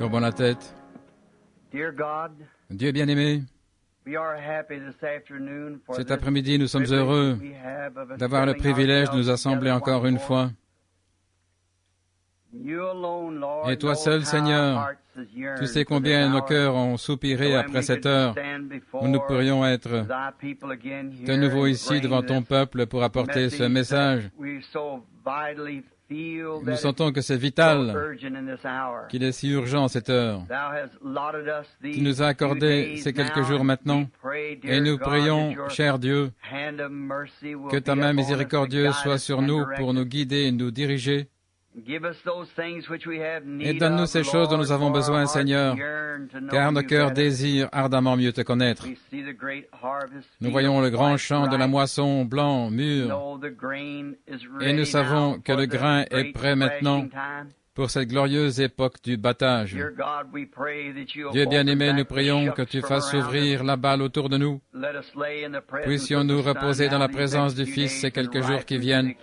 Courbons la tête. Dieu bien-aimé, cet après-midi, nous sommes heureux d'avoir le privilège de nous assembler encore une fois. Et toi seul, Seigneur, tu sais combien nos cœurs ont soupiré après cette heure où nous pourrions être de nouveau ici devant ton peuple pour apporter ce message. Nous sentons que c'est vital, qu'il est si urgent cette heure. Tu nous as accordé ces quelques jours maintenant, et nous prions, cher Dieu, que ta main miséricordieuse soit sur nous pour nous guider et nous diriger. Et donne-nous ces choses dont nous avons besoin, Seigneur, car nos cœurs désirent ardemment mieux te connaître. Nous voyons le grand champ de la moisson blanc, mûr, et nous savons que le grain est prêt maintenant pour cette glorieuse époque du battage. Dieu bien-aimé, nous prions que tu fasses s'ouvrir la balle autour de nous. Puissions-nous reposer dans la présence du Fils ces quelques jours qui viennent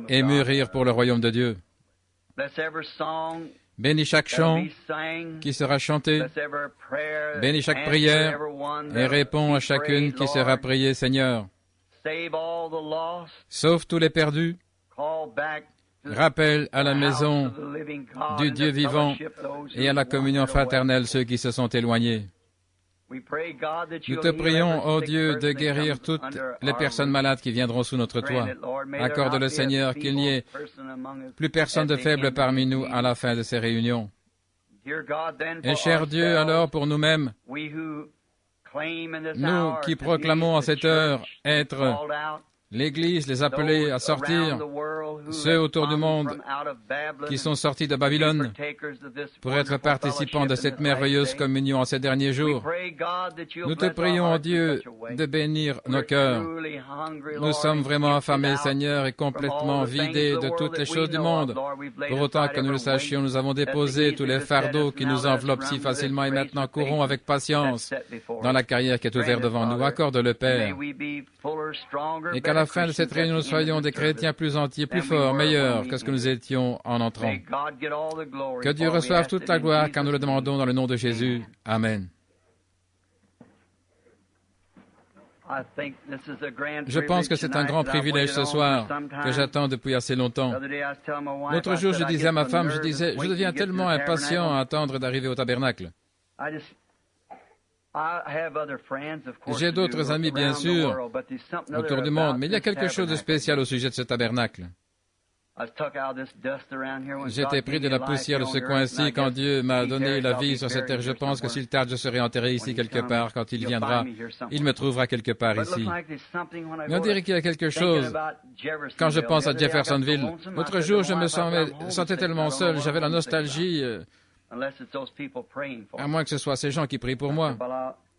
et mûrir pour le royaume de Dieu. Bénis chaque chant qui sera chanté, bénis chaque prière et réponds à chacune qui sera priée, Seigneur. Sauve tous les perdus, rappelle à la maison du Dieu vivant et à la communion fraternelle ceux qui se sont éloignés. Nous te prions, ô Dieu, de guérir toutes les personnes malades qui viendront sous notre toit. Accorde-le, Seigneur, qu'il n'y ait plus personne de faible parmi nous à la fin de ces réunions. Et cher Dieu, alors pour nous-mêmes, nous qui proclamons en cette heure être l'Église, les appelés à sortir, ceux autour du monde qui sont sortis de Babylone pour être participants de cette merveilleuse communion en ces derniers jours. Nous te prions, Dieu, de bénir nos cœurs. Nous sommes vraiment affamés, Seigneur, et complètement vidés de toutes les choses du monde. Pour autant que nous le sachions, nous avons déposé tous les fardeaux qui nous enveloppent si facilement et maintenant courons avec patience dans la carrière qui est ouverte devant nous. Accorde-le, Père. Et qu'à la fin de cette réunion, nous soyons des chrétiens plus entiers, plus forts, meilleurs que ce que nous étions en entrant. Que Dieu reçoive toute la gloire, car nous le demandons dans le nom de Jésus. Amen. Je pense que c'est un grand privilège ce soir que j'attends depuis assez longtemps. L'autre jour, je disais à ma femme, je deviens tellement impatient à attendre d'arriver au tabernacle. J'ai d'autres amis, bien sûr, autour du monde, mais il y a quelque chose de spécial au sujet de ce tabernacle. J'étais pris de la poussière de ce coin-ci quand Dieu m'a donné la vie sur cette terre. Je pense que s'il tarde, je serai enterré ici quelque part. Quand il viendra, il me trouvera quelque part ici. Mais on dirait qu'il y a quelque chose quand je pense à Jeffersonville. L'autre jour, je me sentais tellement seul, j'avais la nostalgie, à moins que ce soit ces gens qui prient pour moi.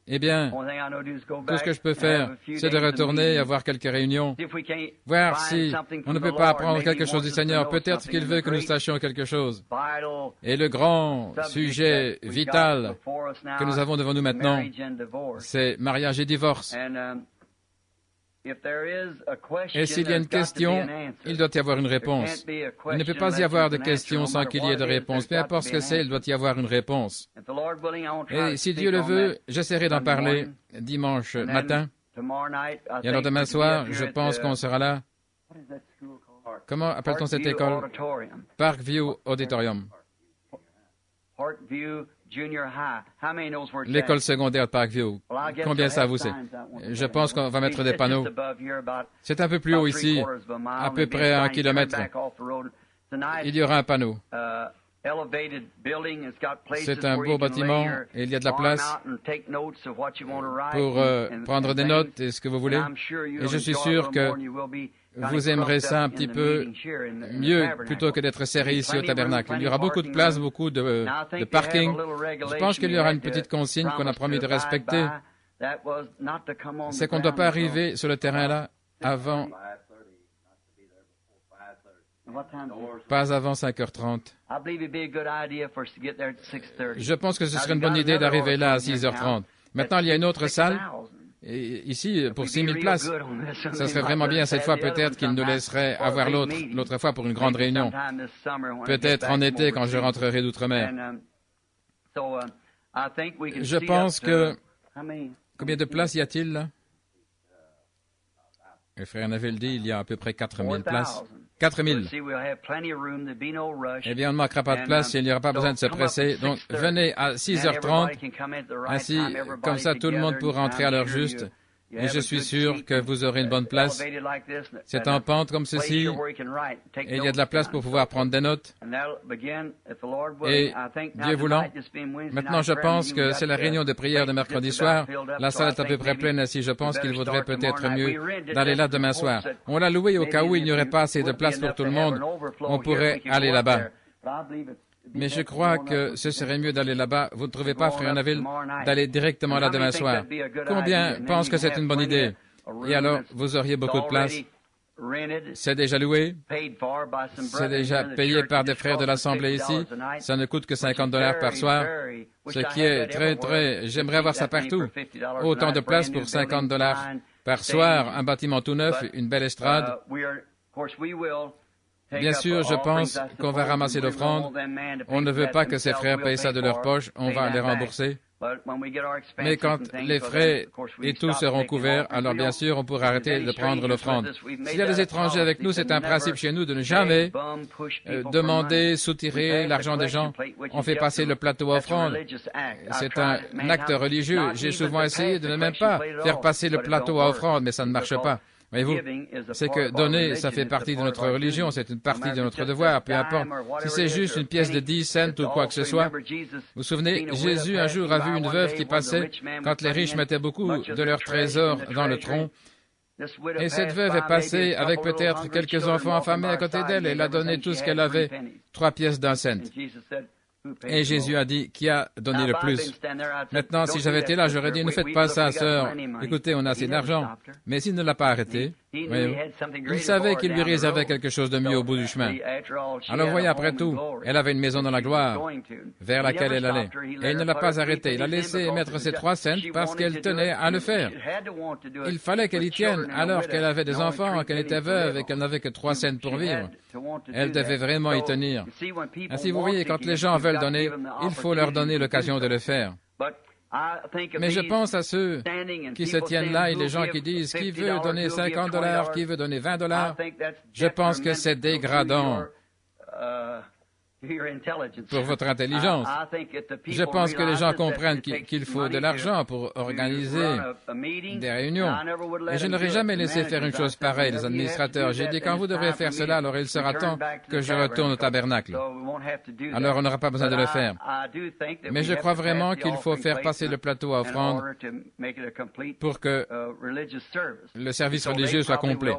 Eh bien, tout ce que je peux faire, c'est de retourner et avoir quelques réunions, voir si on ne peut pas apprendre quelque chose du Seigneur. Peut-être qu'il veut que nous sachions quelque chose. Et le grand sujet vital que nous avons devant nous maintenant, c'est mariage et divorce. Et s'il y a une question, il doit y avoir une réponse. Il ne peut pas y avoir de question sans qu'il y ait de réponse. Peu importe ce que c'est, il doit y avoir une réponse. Et si Dieu le veut, j'essaierai d'en parler dimanche matin. Et alors demain soir, je pense qu'on sera là. Comment appelle-t-on cette école? Parkview Auditorium. L'école secondaire de Parkview. Combien ça vous sait? Je pense qu'on va mettre des panneaux. C'est un peu plus haut ici, à peu près à 1 kilomètre. Il y aura un panneau. C'est un beau bâtiment et il y a de la place pour prendre des notes et ce que vous voulez. Et je suis sûr que vous aimerez ça un petit peu mieux plutôt que d'être serré ici au tabernacle. Il y aura beaucoup de place, beaucoup de parking. Je pense qu'il y aura une petite consigne qu'on a promis de respecter. C'est qu'on ne doit pas arriver sur le terrain là avant... Pas avant 5h30. Je pense que ce serait une bonne idée d'arriver là à 6h30. Maintenant, il y a une autre salle, ici, pour 6000 places. Ça serait vraiment bien cette fois, peut-être qu'il nous laisserait avoir l'autre fois pour une grande réunion. Peut-être en été, quand je rentrerai d'outre-mer. Je pense que... Combien de places y a-t-il là? Le frère Neville dit il y a à peu près 4000 places. 4000. Eh bien, on ne manquera pas de place et il n'y aura pas besoin de se presser. Donc, venez à 6h30. Ainsi, comme ça, tout le monde pourra entrer à l'heure juste. Et je suis sûr que vous aurez une bonne place. C'est en pente comme ceci. Et il y a de la place pour pouvoir prendre des notes. Et Dieu voulant, maintenant je pense que c'est la réunion de prière de mercredi soir. La salle est à peu près pleine, ainsi je pense qu'il vaudrait peut-être mieux d'aller là demain soir. On l'a loué au cas où il n'y aurait pas assez de place pour tout le monde. On pourrait aller là-bas. Mais je crois que ce serait mieux d'aller là-bas. Vous ne trouvez pas, frère Neville, d'aller directement là demain soir? Combien pensent que c'est une bonne idée? Et alors, vous auriez beaucoup de place. C'est déjà loué. C'est déjà payé par des frères de l'Assemblée ici. Ça ne coûte que $50 par soir. Ce qui est très... J'aimerais avoir ça partout. Autant de place pour $50 par soir, un bâtiment tout neuf, une belle estrade. Bien sûr, je pense qu'on va ramasser l'offrande. On ne veut pas que ces frères payent ça de leur poche. On va les rembourser. Mais quand les frais et tout seront couverts, alors bien sûr, on pourra arrêter de prendre l'offrande. S'il y a des étrangers avec nous, c'est un principe chez nous de ne jamais demander, soutirer l'argent des gens. On fait passer le plateau à offrande. C'est un acte religieux. J'ai souvent essayé de ne même pas faire passer le plateau à offrande, mais ça ne marche pas. Voyez-vous, c'est que donner, ça fait partie de notre religion, c'est une partie de notre devoir, peu importe. Si c'est juste une pièce de 10 cents ou quoi que ce soit. Vous vous souvenez, Jésus un jour a vu une veuve qui passait quand les riches mettaient beaucoup de leur trésor dans le tronc. Et cette veuve est passée avec peut-être quelques enfants affamés à côté d'elle et elle a donné tout ce qu'elle avait, 3 pièces d'un cent. Et Jésus a dit, qui a donné le plus? Maintenant, si j'avais été là, j'aurais dit, ne faites pas ça, sœur. Écoutez, on a assez d'argent. Mais s'il ne l'a pas arrêté, il savait qu'il lui réservait quelque chose de mieux au bout du chemin. Alors voyez, après tout, elle avait une maison dans la gloire, vers laquelle elle allait. Et il ne l'a pas arrêtée. Il a laissé mettre ses 3 cents parce qu'elle tenait à le faire. Il fallait qu'elle y tienne, alors qu'elle avait des enfants, qu'elle était veuve et qu'elle n'avait que 3 cents pour vivre. Elle devait vraiment y tenir. Ainsi, vous voyez, quand les gens veulent donner, il faut leur donner l'occasion de le faire. Mais je pense à ceux qui se tiennent là et les gens qui disent qui veut donner $50, qui veut donner $20. Je pense que c'est dégradant pour votre intelligence. Je pense que les gens comprennent qu'il faut de l'argent pour organiser des réunions. Et je n'aurais jamais laissé faire une chose pareille, les administrateurs. J'ai dit, quand vous devrez faire cela, alors il sera temps que je retourne au tabernacle. Alors on n'aura pas besoin de le faire. Mais je crois vraiment qu'il faut faire passer le plateau à offrande pour que le service religieux soit complet.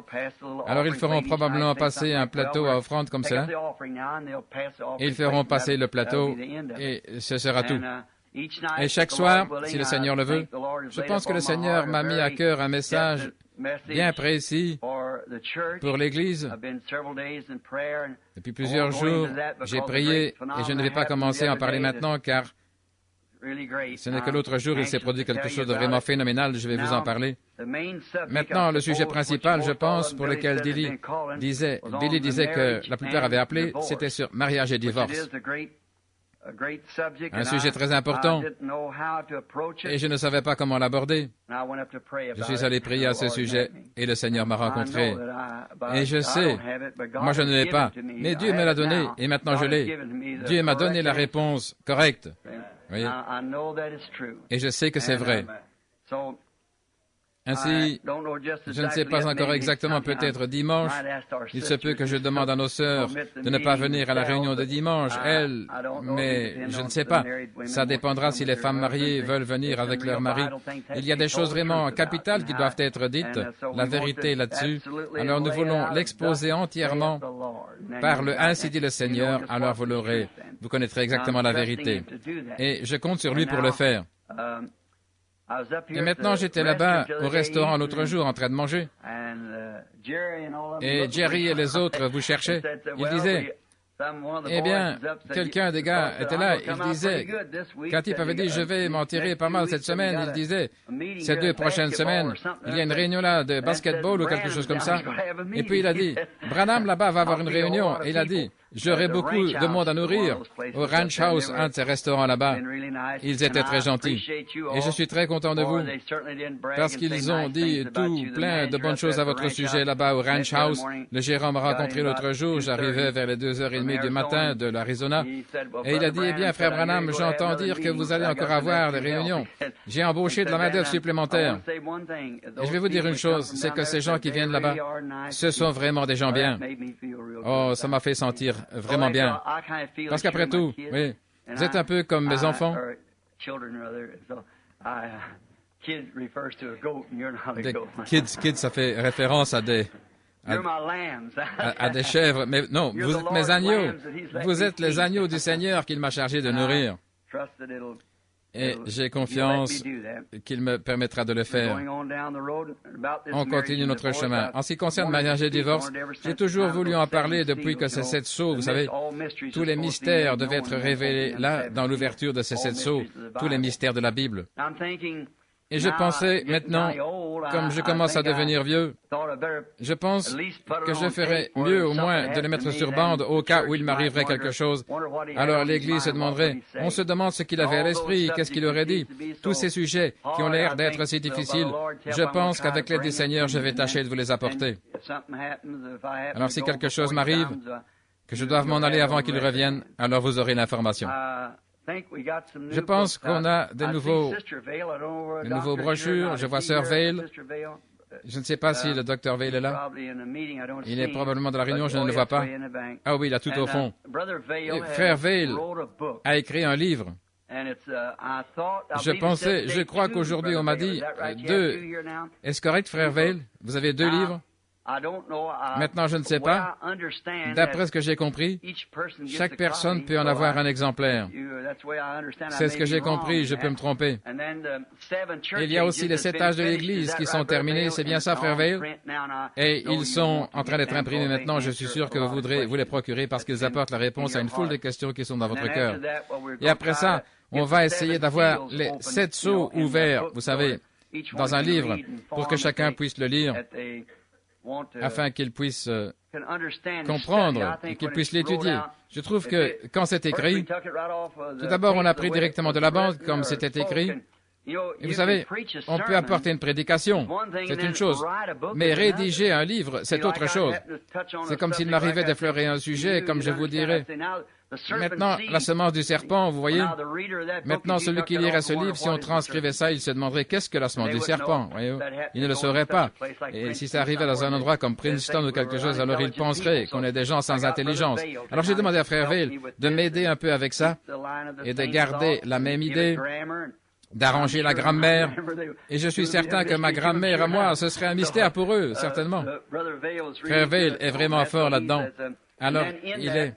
Alors ils feront probablement passer un plateau à offrande comme cela. Ils feront passer le plateau et ce sera tout. Et chaque soir, si le Seigneur le veut, je pense que le Seigneur m'a mis à cœur un message bien précis pour l'Église. Depuis plusieurs jours, j'ai prié et je ne vais pas commencer à en parler maintenant car ce n'est que l'autre jour, il s'est produit quelque chose de vraiment phénoménal, je vais vous en parler. Maintenant, le sujet principal, je pense, pour lequel Billy disait que la plupart avaient appelé, c'était sur mariage et divorce. Un sujet très important, et je ne savais pas comment l'aborder. Je suis allé prier à ce sujet, et le Seigneur m'a rencontré. Et je sais, moi je ne l'ai pas, mais Dieu me l'a donné, et maintenant je l'ai. Dieu m'a donné la réponse correcte. Voyez? Et je sais que c'est vrai. Ainsi, je ne sais pas encore exactement, peut-être dimanche, il se peut que je demande à nos sœurs de ne pas venir à la réunion de dimanche, elles, mais je ne sais pas. Ça dépendra si les femmes mariées veulent venir avec leur mari. Il y a des choses vraiment capitales qui doivent être dites, la vérité là-dessus. Alors nous voulons l'exposer entièrement par le « Ainsi dit le Seigneur », alors vous l'aurez. Vous connaîtrez exactement la vérité. Et je compte sur lui pour le faire. Et maintenant, j'étais là-bas au restaurant l'autre jour en train de manger. Et Jerry et les autres vous cherchaient. Ils disaient, eh bien, quelqu'un des gars était là. Il disait, quand il avait dit, je vais m'en tirer pas mal cette semaine, il disait, ces 2 prochaines semaines, il y a une réunion là de basketball ou quelque chose comme ça. Et puis il a dit, Branham là-bas va avoir une réunion. Et il a dit, j'aurais beaucoup de monde à nourrir. Au Ranch House, un de ces restaurants là-bas, ils étaient très gentils. Et je suis très content de vous, parce qu'ils ont dit tout plein de bonnes choses à votre sujet là-bas au Ranch House. Le gérant m'a rencontré l'autre jour, j'arrivais vers les 2h30 du matin de l'Arizona, et il a dit, eh bien, frère Branham, j'entends dire que vous allez encore avoir des réunions. J'ai embauché de la main-d'œuvre supplémentaire. Et je vais vous dire une chose, c'est que ces gens qui viennent là-bas, ce sont vraiment des gens bien. Oh, ça m'a fait sentir vraiment bien. Parce qu'après tout, oui, vous êtes un peu comme mes enfants. Kids, ça fait référence à des chèvres. Mais non, vous êtes mes agneaux. Vous êtes les agneaux du Seigneur qu'il m'a chargé de nourrir. Et j'ai confiance qu'il me permettra de le faire. On continue notre chemin. En ce qui concerne mariage et divorce, j'ai toujours voulu en parler depuis que ces 7 sceaux, vous savez, tous les mystères devaient être révélés là, dans l'ouverture de ces 7 sceaux, tous les mystères de la Bible. Et je pensais maintenant, comme je commence à devenir vieux, je pense que je ferais mieux au moins de les mettre sur bande au cas où il m'arriverait quelque chose. Alors l'Église se demanderait, on se demande ce qu'il avait à l'esprit, qu'est-ce qu'il aurait dit. Tous ces sujets qui ont l'air d'être si difficiles, je pense qu'avec l'aide du Seigneur, je vais tâcher de vous les apporter. Alors si quelque chose m'arrive, que je doive m'en aller avant qu'il revienne, alors vous aurez l'information. Je pense qu'on a de nouveaux brochures. Je vois Sœur Vail. Je ne sais pas si le docteur Vail est là. Il est probablement dans la réunion, je ne le vois pas. Ah oui, là, tout au fond. Et Frère Vail a écrit un livre. Je crois qu'aujourd'hui, on m'a dit 2. Est-ce correct, Frère Vail? Vous avez 2 livres? Maintenant, je ne sais pas. D'après ce que j'ai compris, chaque personne peut en avoir un exemplaire. C'est ce que j'ai compris, je peux me tromper. Il y a aussi les 7 âges de l'Église qui sont terminés, c'est bien ça, Frère Vail? Et ils sont en train d'être imprimés maintenant, je suis sûr que vous voudrez vous les procurer parce qu'ils apportent la réponse à une foule de questions qui sont dans votre cœur. Et après ça, on va essayer d'avoir les 7 sceaux ouverts, vous savez, dans un livre, pour que chacun puisse le lire, afin qu'il puisse comprendre et qu'il puisse l'étudier. Je trouve que quand c'est écrit, tout d'abord on a pris directement de la bande comme c'était écrit. Et vous savez, on peut apporter une prédication, c'est une chose, mais rédiger un livre, c'est autre chose. C'est comme s'il m'arrivait d'effleurer un sujet, comme je vous dirais. Maintenant, la semence du serpent, vous voyez. Maintenant, celui qui lirait ce livre, si on transcrivait ça, il se demanderait qu'est-ce que la semence du serpent, voyez-vous. Il ne le saurait pas. Et si ça arrivait dans un endroit comme Princeton ou quelque chose, alors il penserait qu'on est des gens sans intelligence. Alors j'ai demandé à Frère Vail de m'aider un peu avec ça et de garder la même idée, d'arranger la grammaire. Et je suis certain que ma grammaire à moi, ce serait un mystère pour eux, certainement. Frère Vail est vraiment fort là-dedans. Alors, il est...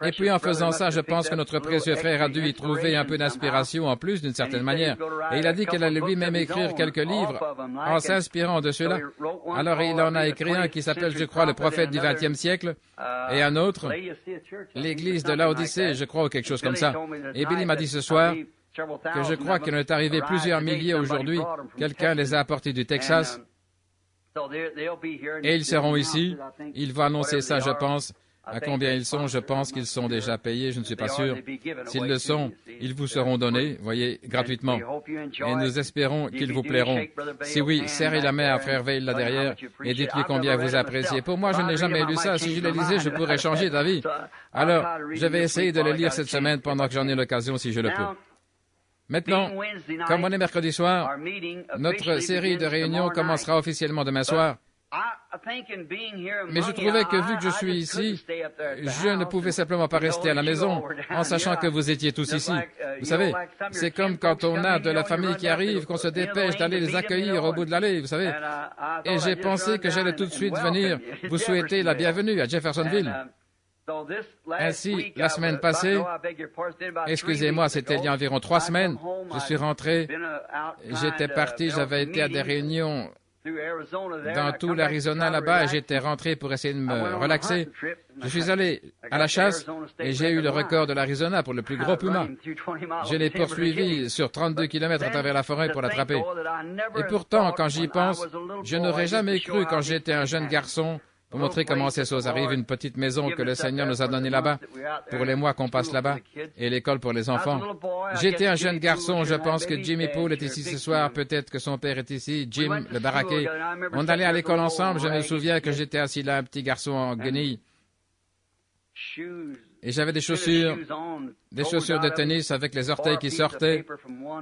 Et puis en faisant ça, je pense que notre précieux frère a dû y trouver un peu d'inspiration en plus d'une certaine manière. Et il a dit qu'il allait lui-même écrire quelques livres en s'inspirant de ceux-là. Alors il en a écrit un qui s'appelle, je crois, Le prophète du XXe siècle, et un autre, L'Église de Laodicée, je crois, ou quelque chose comme ça. Et Billy m'a dit ce soir que je crois qu'il en est arrivé plusieurs milliers aujourd'hui. Quelqu'un les a apportés du Texas. Et ils seront ici. Il va annoncer ça, je pense. À combien ils sont, je pense qu'ils sont déjà payés, je ne suis pas sûr. S'ils le sont, ils vous seront donnés, voyez, gratuitement. Et nous espérons qu'ils vous plairont. Si oui, serrez la main à Frère Vail là derrière et dites-lui combien vous appréciez. Pour moi, je n'ai jamais lu ça. Si je le lisais, je pourrais changer d'avis. Alors, je vais essayer de le lire cette semaine pendant que j'en ai l'occasion, si je le peux. Maintenant, comme on est mercredi soir, notre série de réunions commencera officiellement demain soir. Mais je trouvais que vu que je suis ici, je ne pouvais simplement pas rester à la maison en sachant que vous étiez tous ici. Vous savez, c'est comme quand on a de la famille qui arrive, qu'on se dépêche d'aller les accueillir au bout de l'allée, vous savez. Et j'ai pensé que j'allais tout de suite venir vous souhaiter la bienvenue à Jeffersonville. Ainsi, la semaine passée, excusez-moi, c'était il y a environ 3 semaines, je suis rentré, j'étais parti, j'avais été à des réunions dans tout l'Arizona là-bas et j'étais rentré pour essayer de me relaxer. Je suis allé à la chasse et j'ai eu le record de l'Arizona pour le plus gros puma. Je l'ai poursuivi sur 32 km à travers la forêt pour l'attraper. Et pourtant, quand j'y pense, je n'aurais jamais cru quand j'étais un jeune garçon pour montrer comment ces choses arrivent, une petite maison que le Seigneur nous a donnée là-bas, pour les mois qu'on passe là-bas, et l'école pour les enfants. J'étais un jeune garçon, je pense que Jimmy Poole est ici ce soir, peut-être que son père est ici, Jim, le baraquet. On allait à l'école ensemble, je me souviens que j'étais assis là, un petit garçon en guenilles. Et j'avais des chaussures de tennis avec les orteils qui sortaient.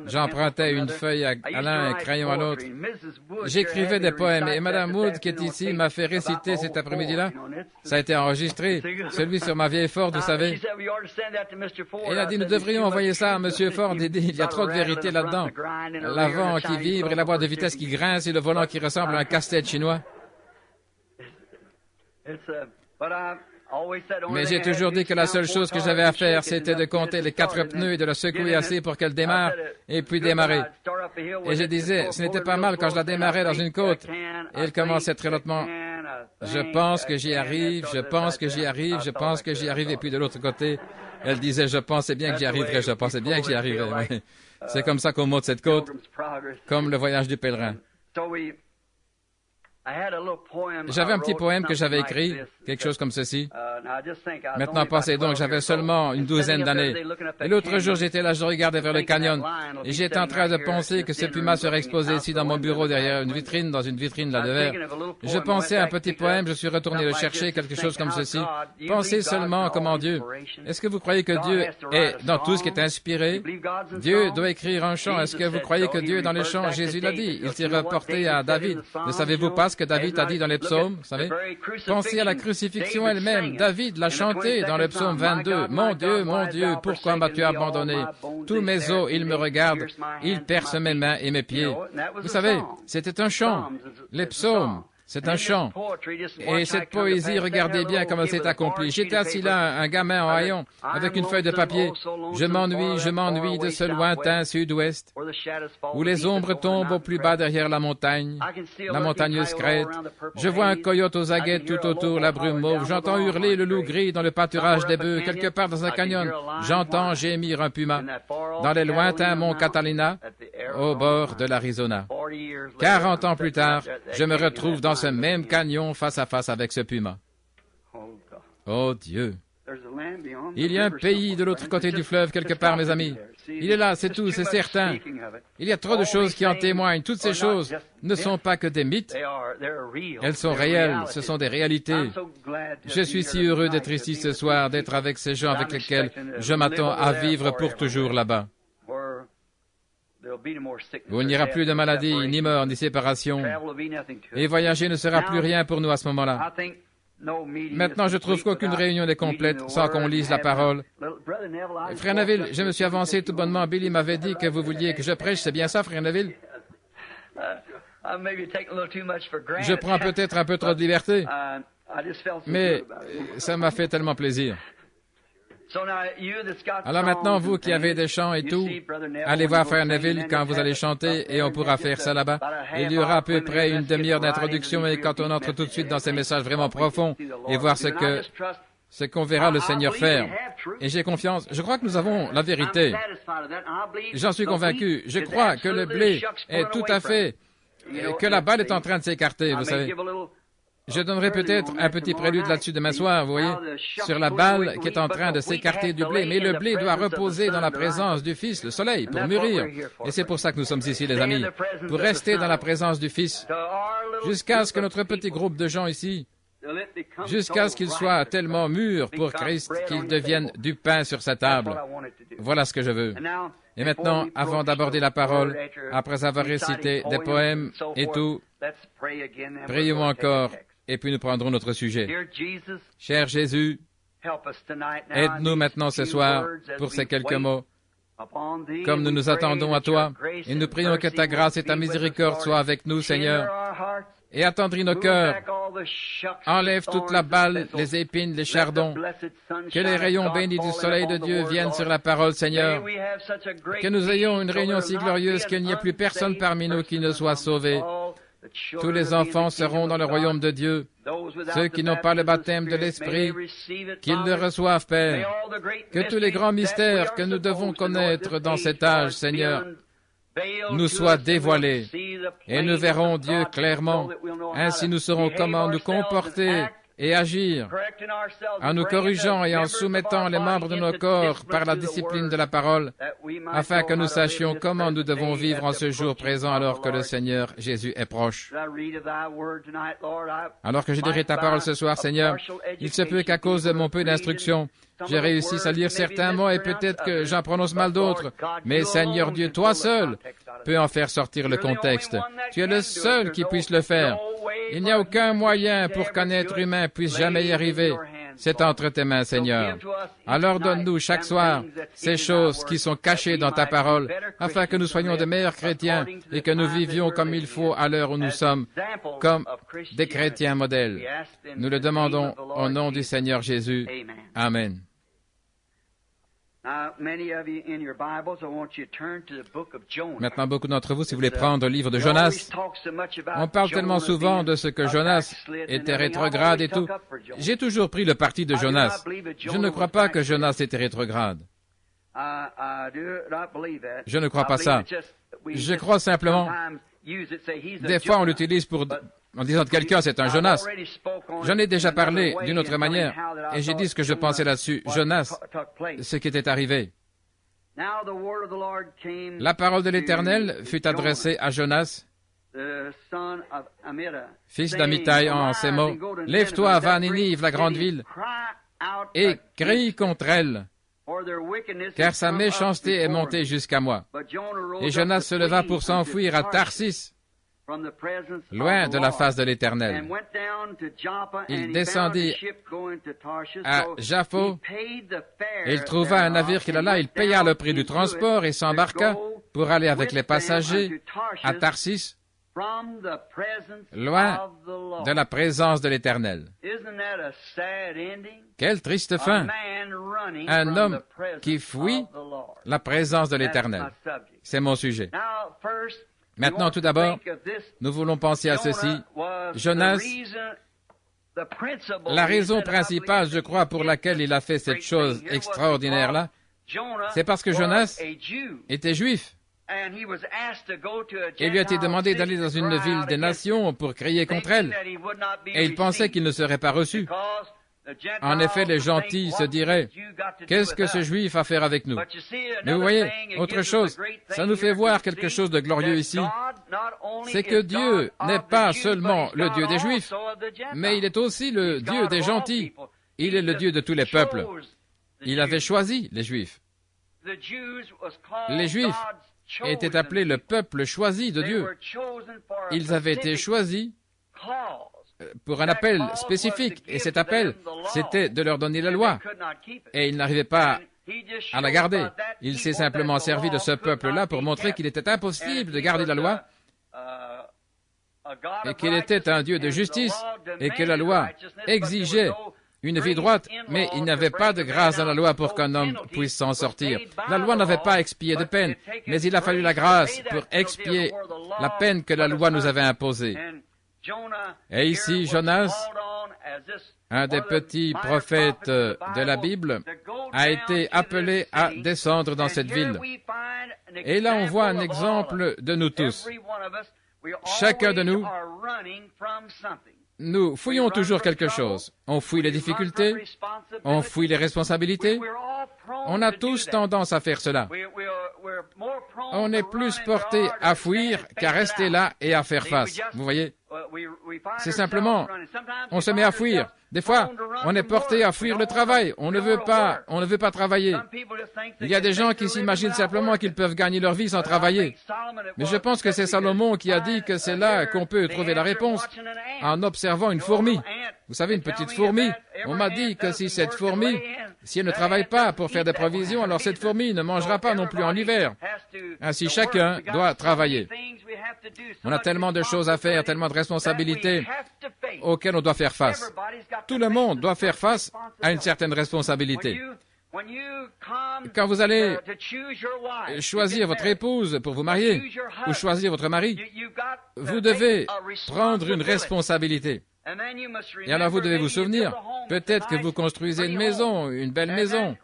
J'empruntais une feuille à l'un et un crayon à l'autre. J'écrivais des poèmes et Madame Wood, qui est ici, m'a fait réciter cet après-midi-là. Ça a été enregistré, celui sur ma vieille Ford, vous savez. Elle a dit, nous devrions envoyer ça à Monsieur Ford. Il dit, il y a trop de vérité là-dedans. L'avant qui vibre et la boîte de vitesse qui grince et le volant qui ressemble à un casse-tête chinois. Mais j'ai toujours dit que la seule chose que j'avais à faire, c'était de compter les 4 pneus et de la secouer assez pour qu'elle démarre, et puis démarrer. Et je disais, ce n'était pas mal quand je la démarrais dans une côte. Et elle commençait très lentement. Je pense que j'y arrive, je pense que j'y arrive, je pense que j'y arrive. Et puis de l'autre côté, elle disait, je pensais bien que j'y arriverais, je pensais bien que j'y arriverais. Oui. C'est comme ça qu'on monte cette côte, comme le voyage du pèlerin. J'avais un petit poème que j'avais écrit, quelque chose comme ceci. Maintenant, pensez donc, j'avais seulement une douzaine d'années. Et l'autre jour, j'étais là, je regardais vers le canyon, et j'étais en train de penser que ce puma serait exposé ici dans mon bureau derrière une vitrine, dans une vitrine là de verre. Je pensais à un petit poème, je suis retourné le chercher, quelque chose comme ceci. Pensez seulement comment Dieu. Est-ce que vous croyez que Dieu est dans tout ce qui est inspiré? Dieu doit écrire un chant. Est-ce que vous croyez que Dieu est dans les chants? Jésus l'a dit. Il s'est reporté à David. Ne savez-vous pas ce que David a dit dans les psaumes, vous savez? Pensez à la crucifixion elle-même. David l'a chanté dans le psaume 22. Mon Dieu, pourquoi m'as-tu abandonné? Tous mes os, ils me regardent. Ils percent mes mains et mes pieds. Vous savez, c'était un chant. Les psaumes. C'est un chant. Et cette poésie, regardez bien comment elle s'est accomplie. J'étais assis là, un gamin en haillons, avec une feuille de papier. Je m'ennuie de ce lointain sud-ouest, où les ombres tombent au plus bas derrière la montagneuse crête. Je vois un coyote aux aguets tout autour, la brume mauve. J'entends hurler le loup gris dans le pâturage des bœufs. Quelque part dans un canyon, j'entends gémir un puma. Dans les lointains monts Catalina, au bord de l'Arizona. 40 ans plus tard, je me retrouve dans ce même canyon face à face avec ce puma. Oh Dieu! Il y a un pays de l'autre côté du fleuve quelque part, mes amis. Il est là, c'est tout, c'est certain. Il y a trop de choses qui en témoignent. Toutes ces choses ne sont pas que des mythes. Elles sont réelles, ce sont des réalités. Je suis si heureux d'être ici ce soir, d'être avec ces gens avec lesquels je m'attends à vivre pour toujours là-bas. Où il n'y aura plus de maladie, ni mort, ni séparation. Et voyager ne sera plus rien pour nous à ce moment-là. Maintenant, je trouve qu'aucune réunion n'est complète sans qu'on lise la parole. Frère Neville, je me suis avancé tout bonnement. Billy m'avait dit que vous vouliez que je prêche. C'est bien ça, Frère Neville? Je prends peut-être un peu trop de liberté, mais ça m'a fait tellement plaisir. Alors maintenant, vous qui avez des chants et tout, allez voir Frère Neville quand vous allez chanter et on pourra faire ça là-bas. Il y aura à peu près une demi-heure d'introduction et quand on entre tout de suite dans ces messages vraiment profonds et voir ce qu'on verra le Seigneur faire. Et j'ai confiance. Je crois que nous avons la vérité. J'en suis convaincu. Je crois que le blé est tout à fait, que la balle est en train de s'écarter, vous savez. Je donnerai peut-être un petit prélude là-dessus demain soir, vous voyez, sur la balle qui est en train de s'écarter du blé. Mais le blé doit reposer dans la présence du Fils, le soleil, pour mûrir. Et c'est pour ça que nous sommes ici, les amis, pour rester dans la présence du Fils, jusqu'à ce que notre petit groupe de gens ici, jusqu'à ce qu'ils soient tellement mûrs pour Christ qu'ils deviennent du pain sur sa table. Voilà ce que je veux. Et maintenant, avant d'aborder la parole, après avoir récité des poèmes et tout, prions encore. Et puis nous prendrons notre sujet. Cher Jésus, aide-nous maintenant ce soir pour ces quelques mots. Comme nous nous attendons à toi, et nous prions que ta grâce et ta miséricorde soient avec nous, Seigneur, et attendris nos cœurs. Enlève toute la balle, les épines, les chardons. Que les rayons bénis du soleil de Dieu viennent sur la parole, Seigneur. Que nous ayons une réunion si glorieuse qu'il n'y ait plus personne parmi nous qui ne soit sauvé. Tous les enfants seront dans le royaume de Dieu. Ceux qui n'ont pas le baptême de l'Esprit, qu'ils le reçoivent, Père. Que tous les grands mystères que nous devons connaître dans cet âge, Seigneur, nous soit dévoilé et nous verrons Dieu clairement. Ainsi nous saurons comment nous comporter et agir en nous corrigeant et en soumettant les membres de nos corps par la discipline de la parole, afin que nous sachions comment nous devons vivre en ce jour présent alors que le Seigneur Jésus est proche. Alors que je lirai ta parole ce soir, Seigneur, il se peut qu'à cause de mon peu d'instruction, j'ai réussi à lire certains mots et peut-être que j'en prononce mal d'autres. Mais Seigneur Dieu, toi seul peux en faire sortir le contexte. Tu es le seul qui puisse le faire. Il n'y a aucun moyen pour qu'un être humain puisse jamais y arriver. C'est entre tes mains, Seigneur. Alors donne-nous chaque soir ces choses qui sont cachées dans ta parole, afin que nous soyons de meilleurs chrétiens et que nous vivions comme il faut à l'heure où nous sommes, comme des chrétiens modèles. Nous le demandons au nom du Seigneur Jésus. Amen. Maintenant, beaucoup d'entre vous, si vous voulez prendre le livre de Jonas, on parle tellement souvent de ce que Jonas était rétrograde et tout. J'ai toujours pris le parti de Jonas. Je ne crois pas que Jonas était rétrograde. Je ne crois pas ça. Je crois simplement, des fois on l'utilise en disant que quelqu'un c'est un Jonas. J'en ai déjà parlé d'une autre manière et j'ai dit ce que je pensais là-dessus. Jonas, ce qui était arrivé. La parole de l'Éternel fut adressée à Jonas, fils d'Amittai, en ces mots. « Lève-toi, va à Ninive, la grande ville, et crie contre elle, car sa méchanceté est montée jusqu'à moi. » Et Jonas se leva pour s'enfuir à Tarsis, loin de la face de l'Éternel. Il descendit à Jaffo, et il trouva un navire qui alla, il paya le prix du transport et s'embarqua pour aller avec les passagers à Tarsis, loin de la présence de l'Éternel. Quelle triste fin! Un homme qui fuit la présence de l'Éternel. C'est mon sujet. Maintenant, tout d'abord, nous voulons penser à ceci. Jonas, la raison principale, je crois, pour laquelle il a fait cette chose extraordinaire-là, c'est parce que Jonas était juif. Il lui a été demandé d'aller dans une ville des nations pour crier contre elle, et il pensait qu'il ne serait pas reçu. En effet, les gentils se diraient, « Qu'est-ce que ce juif a à faire avec nous ?» Mais vous voyez, autre chose, ça nous fait voir quelque chose de glorieux ici, c'est que Dieu n'est pas seulement le Dieu des Juifs, mais il est aussi le Dieu des gentils. Il est le Dieu de tous les peuples. Il avait choisi les Juifs. Les Juifs étaient appelés le peuple choisi de Dieu. Ils avaient été choisis pour un appel spécifique, et cet appel, c'était de leur donner la loi, et ils n'arrivaient pas à la garder. Il s'est simplement servi de ce peuple-là pour montrer qu'il était impossible de garder la loi, et qu'il était un Dieu de justice, et que la loi exigeait une vie droite, mais il n'y avait pas de grâce dans la loi pour qu'un homme puisse s'en sortir. La loi n'avait pas expié de peine, mais il a fallu la grâce pour expier la peine que la loi nous avait imposée. Et ici, Jonas, un des petits prophètes de la Bible, a été appelé à descendre dans cette ville. Et là, on voit un exemple de nous tous. Chacun de nous, nous fouillons toujours quelque chose. On fouille les difficultés, on fouille les responsabilités. On a tous tendance à faire cela. On est plus porté à fuir qu'à rester là et à faire face. Vous voyez? C'est simplement, on se met à fuir. Des fois, on est porté à fuir le travail. On ne veut pas travailler. Il y a des gens qui s'imaginent simplement qu'ils peuvent gagner leur vie sans travailler. Mais je pense que c'est Salomon qui a dit que c'est là qu'on peut trouver la réponse, en observant une fourmi. Vous savez, une petite fourmi. On m'a dit que si cette fourmi, si elle ne travaille pas pour faire des provisions, alors cette fourmi ne mangera pas non plus en hiver. Ainsi, chacun doit travailler. On a tellement de choses à faire, tellement de responsabilités auxquelles on doit faire face. Tout le monde doit faire face à une certaine responsabilité. Quand vous allez choisir votre épouse pour vous marier, ou choisir votre mari, vous devez prendre une responsabilité. Et alors vous devez vous souvenir, peut-être que vous construisez une maison, une belle maison.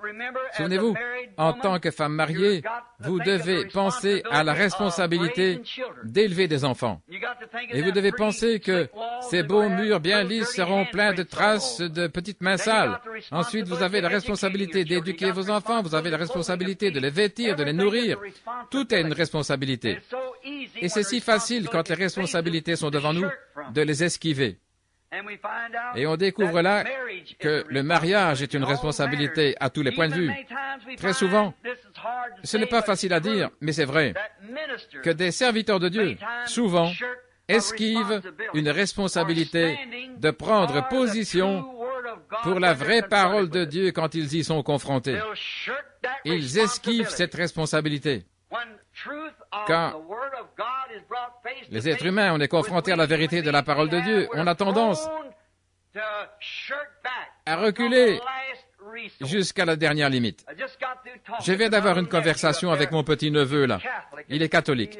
Souvenez-vous, en tant que femme mariée, vous devez penser à la responsabilité d'élever des enfants. Et vous devez penser que ces beaux murs bien lisses seront pleins de traces de petites mains sales. Ensuite, vous avez la responsabilité d'éduquer vos enfants, vous avez la responsabilité de les vêtir, de les nourrir. Tout est une responsabilité. Et c'est si facile quand les responsabilités sont devant nous de les esquiver. Et on découvre là que le mariage est une responsabilité à tous les points de vue. Très souvent, ce n'est pas facile à dire, mais c'est vrai, que des serviteurs de Dieu, souvent, esquivent une responsabilité de prendre position pour la vraie parole de Dieu quand ils y sont confrontés. Ils esquivent cette responsabilité. Quand les êtres humains, on est confrontés à la vérité de la parole de Dieu, on a tendance à reculer jusqu'à la dernière limite. Je viens d'avoir une conversation avec mon petit-neveu, là. Il est catholique.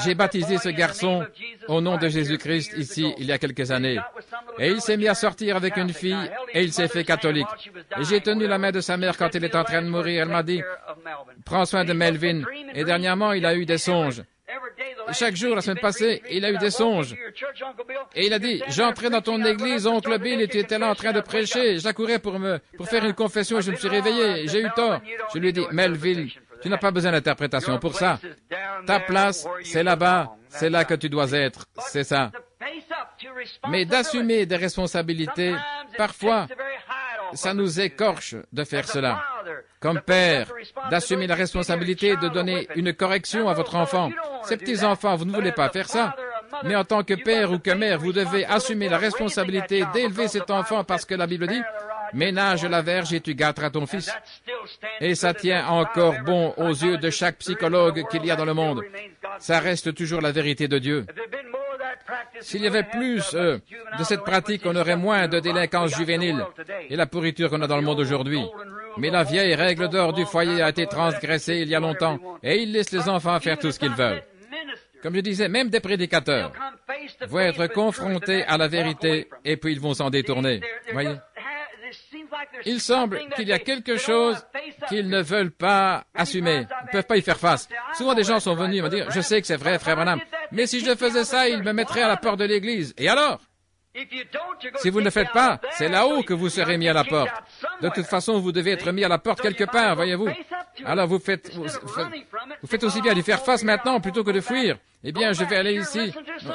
J'ai baptisé ce garçon au nom de Jésus-Christ ici, il y a quelques années. Et il s'est mis à sortir avec une fille et il s'est fait catholique. Et j'ai tenu la main de sa mère quand elle est en train de mourir. Elle m'a dit, prends soin de Melvin. Et dernièrement, il a eu des songes. Et chaque jour, la semaine passée, il a eu des songes. Et il a dit, j'entrais dans ton église, oncle Bill, et tu étais là en train de prêcher. J'accourais pour faire une confession et je me suis réveillé. J'ai eu tort. Je lui ai dit, Melvin, tu n'as pas besoin d'interprétation pour ça. Ta place, c'est là-bas. C'est là que tu dois être. C'est ça. Mais d'assumer des responsabilités, parfois, ça nous écorche de faire cela. Comme père, d'assumer la responsabilité de donner une correction à votre enfant. Ces petits-enfants, vous ne voulez pas faire ça. Mais en tant que père ou que mère, vous devez assumer la responsabilité d'élever cet enfant parce que la Bible dit « Ménage la verge et tu gâteras ton fils ». Et ça tient encore bon aux yeux de chaque psychologue qu'il y a dans le monde. Ça reste toujours la vérité de Dieu. S'il y avait plus de cette pratique, on aurait moins de délinquance juvénile et la pourriture qu'on a dans le monde aujourd'hui. Mais la vieille règle d'or du foyer a été transgressée il y a longtemps et ils laissent les enfants faire tout ce qu'ils veulent. Comme je disais, même des prédicateurs vont être confrontés à la vérité et puis ils vont s'en détourner. Voyez? Il semble qu'il y a quelque chose qu'ils ne veulent pas assumer. Ils ne peuvent pas y faire face. Souvent, des gens sont venus me dire, je sais que c'est vrai, frère Branham, mais si je faisais ça, ils me mettraient à la porte de l'église. Et alors? Si vous ne le faites pas, c'est là-haut que vous serez mis à la porte. De toute façon, vous devez être mis à la porte quelque part, voyez-vous. Alors vous faites aussi bien d'y faire face maintenant plutôt que de fuir. Eh bien, je vais aller ici.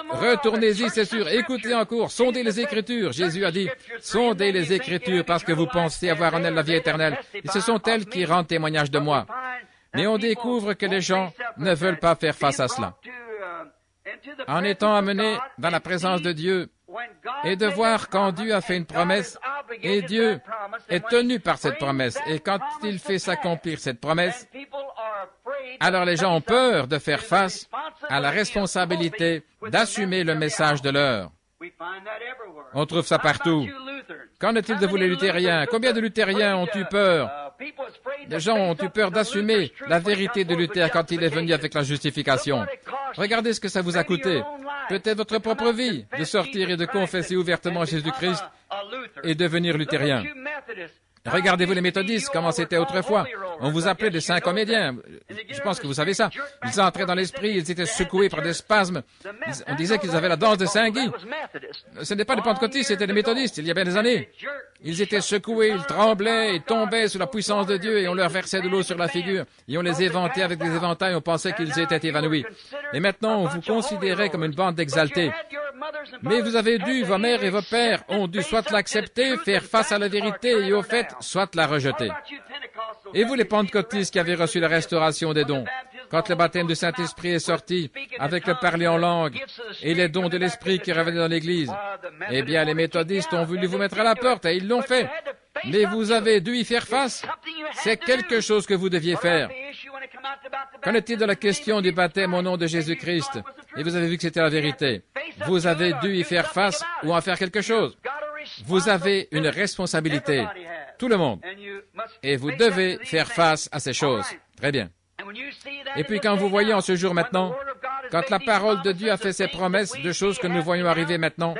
Retournez-y, c'est sûr. Écoutez encore. Sondez les Écritures. Jésus a dit, sondez les Écritures parce que vous pensez avoir en elles la vie éternelle. Et ce sont elles qui rendent témoignage de moi. Mais on découvre que les gens ne veulent pas faire face à cela. En étant amenés dans la présence de Dieu, et de voir quand Dieu a fait une promesse, et Dieu est tenu par cette promesse. Et quand il fait s'accomplir cette promesse, alors les gens ont peur de faire face à la responsabilité d'assumer le message de l'heure. On trouve ça partout. Qu'en est-il de vous les luthériens? Combien de luthériens ont eu peur? Les gens ont eu peur d'assumer la vérité de Luther quand il est venu avec la justification. Regardez ce que ça vous a coûté. Peut-être votre propre vie de sortir et de confesser ouvertement Jésus-Christ et devenir luthérien. Regardez-vous les méthodistes, comment c'était autrefois. On vous appelait des saints comédiens. Je pense que vous savez ça. Ils entraient dans l'esprit, ils étaient secoués par des spasmes. On disait qu'ils avaient la danse de Saint-Guy. Ce n'est pas les pentecôtistes, c'était les méthodistes, il y a bien des années. Ils étaient secoués, ils tremblaient, ils tombaient sous la puissance de Dieu et on leur versait de l'eau sur la figure. Et on les éventait avec des éventails, on pensait qu'ils étaient évanouis. Et maintenant, on vous considérait comme une bande d'exaltés. Mais vous avez dû, vos mères et vos pères ont dû soit l'accepter, faire face à la vérité et au fait, soit la rejeter. Et vous, les pentecôtistes qui avez reçu la restauration des dons, quand le baptême du Saint-Esprit est sorti, avec le parler en langue et les dons de l'Esprit qui revenaient dans l'Église, eh bien, les méthodistes ont voulu vous mettre à la porte et ils l'ont fait. Mais vous avez dû y faire face. C'est quelque chose que vous deviez faire. Qu'en est-il de la question du baptême au nom de Jésus-Christ? Et vous avez vu que c'était la vérité. Vous avez dû y faire face ou en faire quelque chose. Vous avez une responsabilité. Tout le monde. Et vous devez faire face à ces choses. Très bien. Et puis quand vous voyez en ce jour maintenant, quand la parole de Dieu a fait ses promesses de choses que nous voyons arriver maintenant,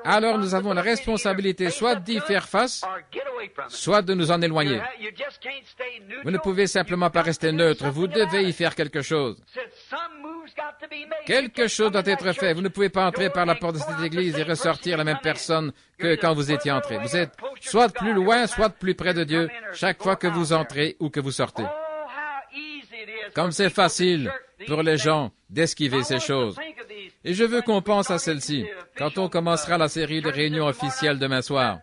alors nous avons la responsabilité soit d'y faire face, soit de nous en éloigner. Vous ne pouvez simplement pas rester neutre, vous devez y faire quelque chose. Quelque chose doit être fait. Vous ne pouvez pas entrer par la porte de cette église et ressortir la même personne que quand vous étiez entré. Vous êtes soit plus loin, soit plus près de Dieu, chaque fois que vous entrez ou que vous sortez. Comme c'est facile pour les gens d'esquiver ces choses. Et je veux qu'on pense à celle-ci, quand on commencera la série de réunions officielles demain soir.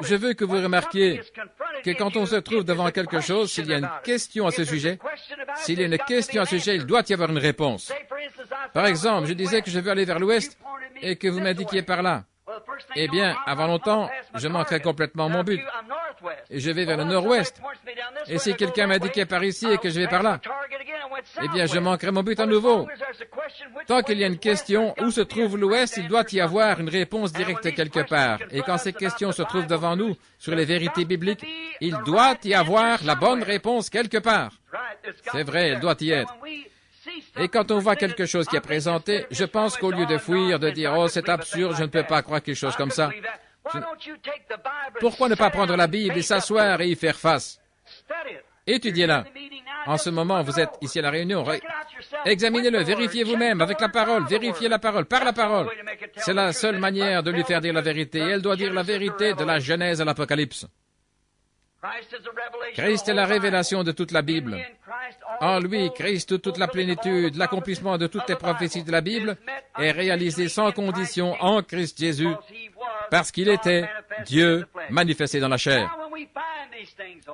Je veux que vous remarquiez que quand on se trouve devant quelque chose, s'il y a une question à ce sujet, s'il y a une question à ce sujet, il doit y avoir une réponse. Par exemple, je disais que je veux aller vers l'ouest et que vous m'indiquiez par là. Eh bien, avant longtemps, je manquerai complètement mon but. Et je vais vers le nord-ouest. Et si quelqu'un m'indiquait par ici et que je vais par là, eh bien, je manquerai mon but à nouveau. Tant qu'il y a une question, où se trouve l'ouest, il doit y avoir une réponse directe quelque part. Et quand ces questions se trouvent devant nous, sur les vérités bibliques, il doit y avoir la bonne réponse quelque part. C'est vrai, elle doit y être. Et quand on voit quelque chose qui est présenté, je pense qu'au lieu de fuir, de dire « Oh, c'est absurde, je ne peux pas croire quelque chose comme ça », pourquoi ne pas prendre la Bible et s'asseoir et y faire face? Étudiez-la. En ce moment, vous êtes ici à la réunion. Examinez-le, vérifiez vous-même avec la parole, vérifiez la parole, par la parole. C'est la seule manière de lui faire dire la vérité. Et elle doit dire la vérité de la Genèse à l'Apocalypse. Christ est la révélation de toute la Bible. En lui, Christ, toute la plénitude, l'accomplissement de toutes les prophéties de la Bible est réalisé sans condition en Christ Jésus, parce qu'il était Dieu manifesté dans la chair.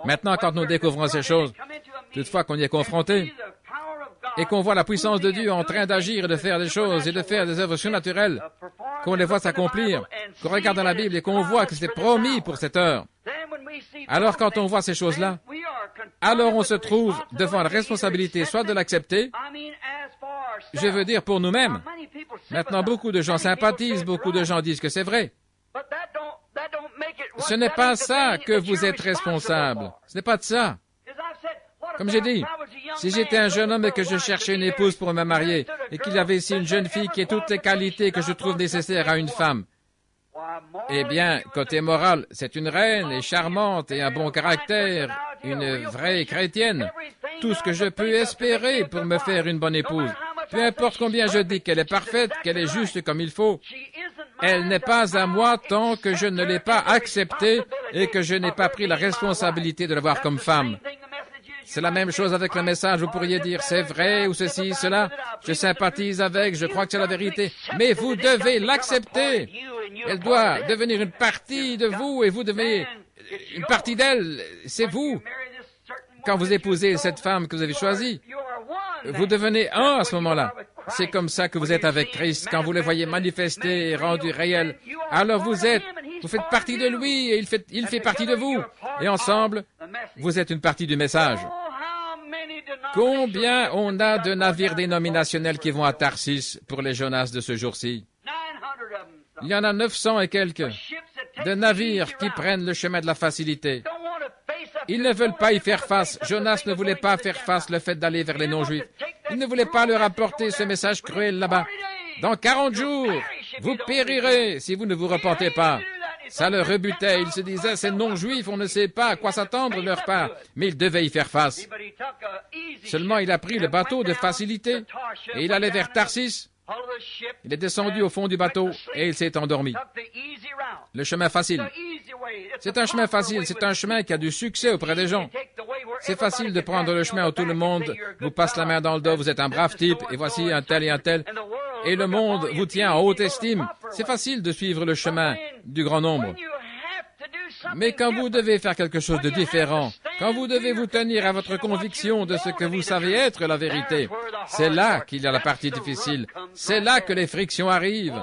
Maintenant, quand nous découvrons ces choses, toutefois qu'on y est confronté, et qu'on voit la puissance de Dieu en train d'agir et de faire des choses et de faire des œuvres surnaturelles, qu'on les voit s'accomplir, qu'on regarde dans la Bible et qu'on voit que c'est promis pour cette heure, alors quand on voit ces choses-là, alors on se trouve devant la responsabilité soit de l'accepter, je veux dire pour nous-mêmes. Maintenant, beaucoup de gens sympathisent, beaucoup de gens disent que c'est vrai. Ce n'est pas ça que vous êtes responsable. Ce n'est pas de ça. Comme j'ai dit, si j'étais un jeune homme et que je cherchais une épouse pour me marier, et qu'il y avait ici une jeune fille qui ait toutes les qualités que je trouve nécessaires à une femme, eh bien, côté moral, c'est une reine et charmante et un bon caractère, une vraie chrétienne. Tout ce que je peux espérer pour me faire une bonne épouse. Peu importe combien je dis qu'elle est parfaite, qu'elle est juste comme il faut, elle n'est pas à moi tant que je ne l'ai pas acceptée et que je n'ai pas pris la responsabilité de l'avoir comme femme. C'est la même chose avec le message. Vous pourriez dire, c'est vrai ou ceci, cela. Je sympathise avec, je crois que c'est la vérité. Mais vous devez l'accepter. Elle doit devenir une partie de vous et vous devenez une partie d'elle. C'est vous. Quand vous épousez cette femme que vous avez choisie, vous devenez un à ce moment-là. C'est comme ça que vous êtes avec Christ. Quand vous le voyez manifesté et rendu réel, alors vous faites partie de lui et il fait partie de vous. Et ensemble, vous êtes une partie du message. Combien on a de navires dénominationnels qui vont à Tarsis pour les Jonas de ce jour-ci? Il y en a 900 et quelques de navires qui prennent le chemin de la facilité. Ils ne veulent pas y faire face. Jonas ne voulait pas faire face le fait d'aller vers les non-juifs. Il ne voulait pas leur apporter ce message cruel là-bas. Dans 40 jours, vous périrez si vous ne vous repentez pas. Ça le rebutait. Il se disait, ces non-juifs, on ne sait pas à quoi s'attendre de leur part. Mais il devait y faire face. Seulement, il a pris le bateau de facilité et il allait vers Tarsis. Il est descendu au fond du bateau et il s'est endormi. Le chemin facile. C'est un chemin facile, c'est un chemin qui a du succès auprès des gens. C'est facile de prendre le chemin où tout le monde vous passe la main dans le dos, vous êtes un brave type, et voici un tel, et le monde vous tient en haute estime. C'est facile de suivre le chemin du grand nombre. Mais quand vous devez faire quelque chose de différent, quand vous devez vous tenir à votre conviction de ce que vous savez être la vérité, c'est là qu'il y a la partie difficile. C'est là que les frictions arrivent.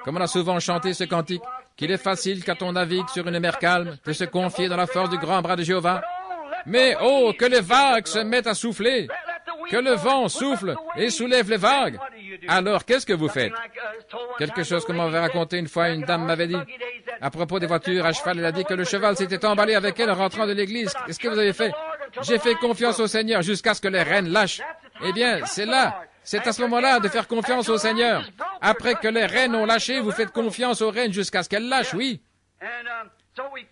Comme on a souvent chanté ce cantique, qu'il est facile quand on navigue sur une mer calme de se confier dans la force du grand bras de Jéhovah. Mais oh, que les vagues se mettent à souffler, que le vent souffle et soulève les vagues. Alors, qu'est-ce que vous faites? Quelque chose que m'avait raconté une fois, une dame m'avait dit, à propos des voitures à cheval, elle a dit que le cheval s'était emballé avec elle en rentrant de l'église. Qu'est-ce que vous avez fait? J'ai fait confiance au Seigneur jusqu'à ce que les rênes lâchent. Eh bien, c'est là. C'est à ce moment-là de faire confiance au Seigneur. Après que les rennes ont lâché, vous faites confiance aux rennes jusqu'à ce qu'elles lâchent, oui.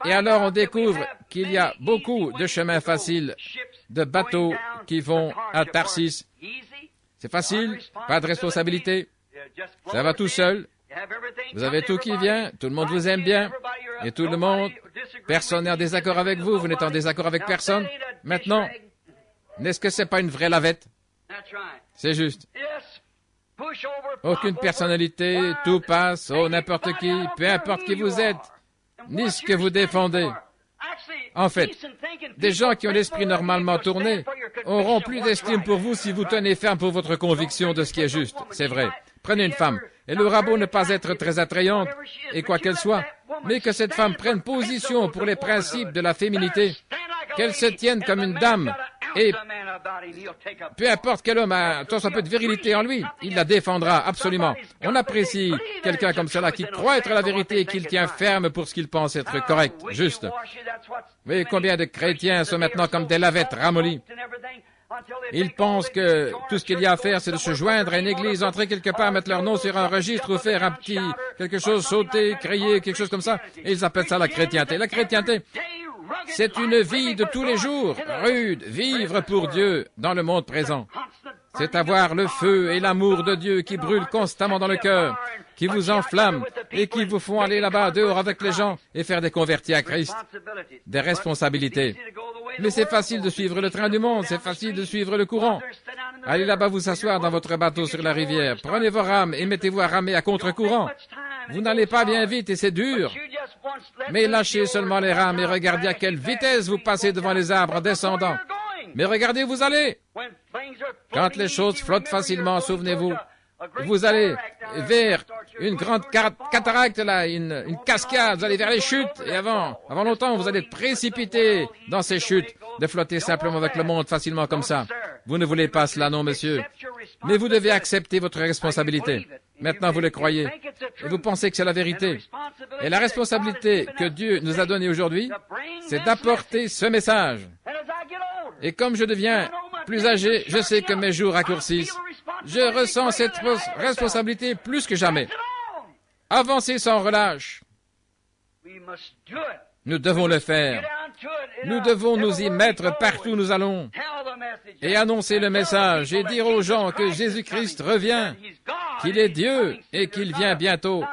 Et alors on découvre qu'il y a beaucoup de chemins faciles, de bateaux qui vont à Tarsis. C'est facile, pas de responsabilité. Ça va tout seul. Vous avez tout qui vient, tout le monde vous aime bien, et tout le monde, personne n'est en désaccord avec vous, vous n'êtes en désaccord avec personne. Maintenant, n'est-ce que c'est pas une vraie lavette? C'est juste. Aucune personnalité, tout passe, oh n'importe qui, peu importe qui vous êtes, ni ce que vous défendez. En fait, des gens qui ont l'esprit normalement tourné auront plus d'estime pour vous si vous tenez ferme pour votre conviction de ce qui est juste. C'est vrai. Prenez une femme. Elle aura beau ne pas être très attrayante, et quoi qu'elle soit, mais que cette femme prenne position pour les principes de la féminité, qu'elle se tienne comme une dame, et peu importe quel homme a un peu de virilité en lui, il la défendra absolument. On apprécie quelqu'un comme cela qui croit être la vérité et qui le tient ferme pour ce qu'il pense être correct, juste. Vous voyez combien de chrétiens sont maintenant comme des lavettes ramollies. Ils pensent que tout ce qu'il y a à faire, c'est de se joindre à une église, entrer quelque part, mettre leur nom sur un registre ou faire un petit quelque chose, sauter, crier, quelque chose comme ça. Et ils appellent ça la chrétienté. La chrétienté, c'est une vie de tous les jours, rude, vivre pour Dieu dans le monde présent. C'est avoir le feu et l'amour de Dieu qui brûlent constamment dans le cœur, qui vous enflamment et qui vous font aller là-bas dehors avec les gens et faire des convertis à Christ. Des responsabilités. Mais c'est facile de suivre le train du monde, c'est facile de suivre le courant. Allez là-bas vous asseoir dans votre bateau sur la rivière, prenez vos rames et mettez-vous à ramer à contre-courant. Vous n'allez pas bien vite et c'est dur. Mais lâchez seulement les rames et regardez à quelle vitesse vous passez devant les arbres en descendant. Mais regardez où vous allez. Quand les choses flottent facilement, souvenez-vous, vous allez vers une grande cataracte, là, une cascade, vous allez vers les chutes, et avant longtemps, vous allez être précipité dans ces chutes, de flotter simplement avec le monde facilement comme ça. Vous ne voulez pas cela, non, monsieur. Mais vous devez accepter votre responsabilité. Maintenant, vous le croyez, et vous pensez que c'est la vérité. Et la responsabilité que Dieu nous a donnée aujourd'hui, c'est d'apporter ce message. Et comme je deviens plus âgé, je sais que mes jours raccourcissent. Je ressens cette responsabilité plus que jamais. Avancez sans relâche. Nous devons le faire. Nous devons nous y mettre partout où nous allons et annoncer le message et dire aux gens que Jésus-Christ revient, qu'il est Dieu et qu'il vient bientôt.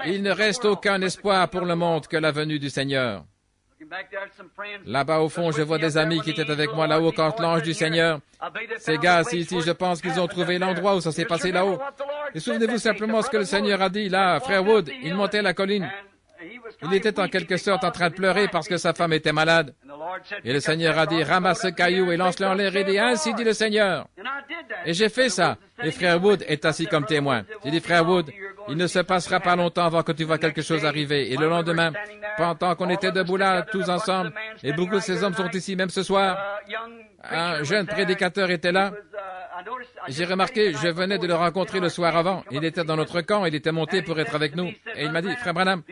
Il ne reste aucun espoir pour le monde que la venue du Seigneur. Là-bas au fond, je vois des amis qui étaient avec moi là-haut quand l'ange du Seigneur. Ces gars ici, je pense qu'ils ont trouvé l'endroit où ça s'est passé là-haut. Et souvenez-vous simplement ce que le Seigneur a dit là, frère Wood, il montait la colline. Il était en quelque sorte en train de pleurer parce que sa femme était malade. Et le Seigneur a dit, ramasse ce caillou et lance-le en l'air et dit, ainsi dit le Seigneur. Et j'ai fait ça. Et frère Wood est assis comme témoin. J'ai dit, frère Wood, il ne se passera pas longtemps avant que tu vois quelque chose arriver. Et le lendemain, pendant qu'on était debout là, tous ensemble, et beaucoup de ces hommes sont ici même ce soir, un jeune prédicateur était là. J'ai remarqué, je venais de le rencontrer le soir avant. Il était dans notre camp, il était monté pour être avec nous. Et il m'a dit, frère Branham,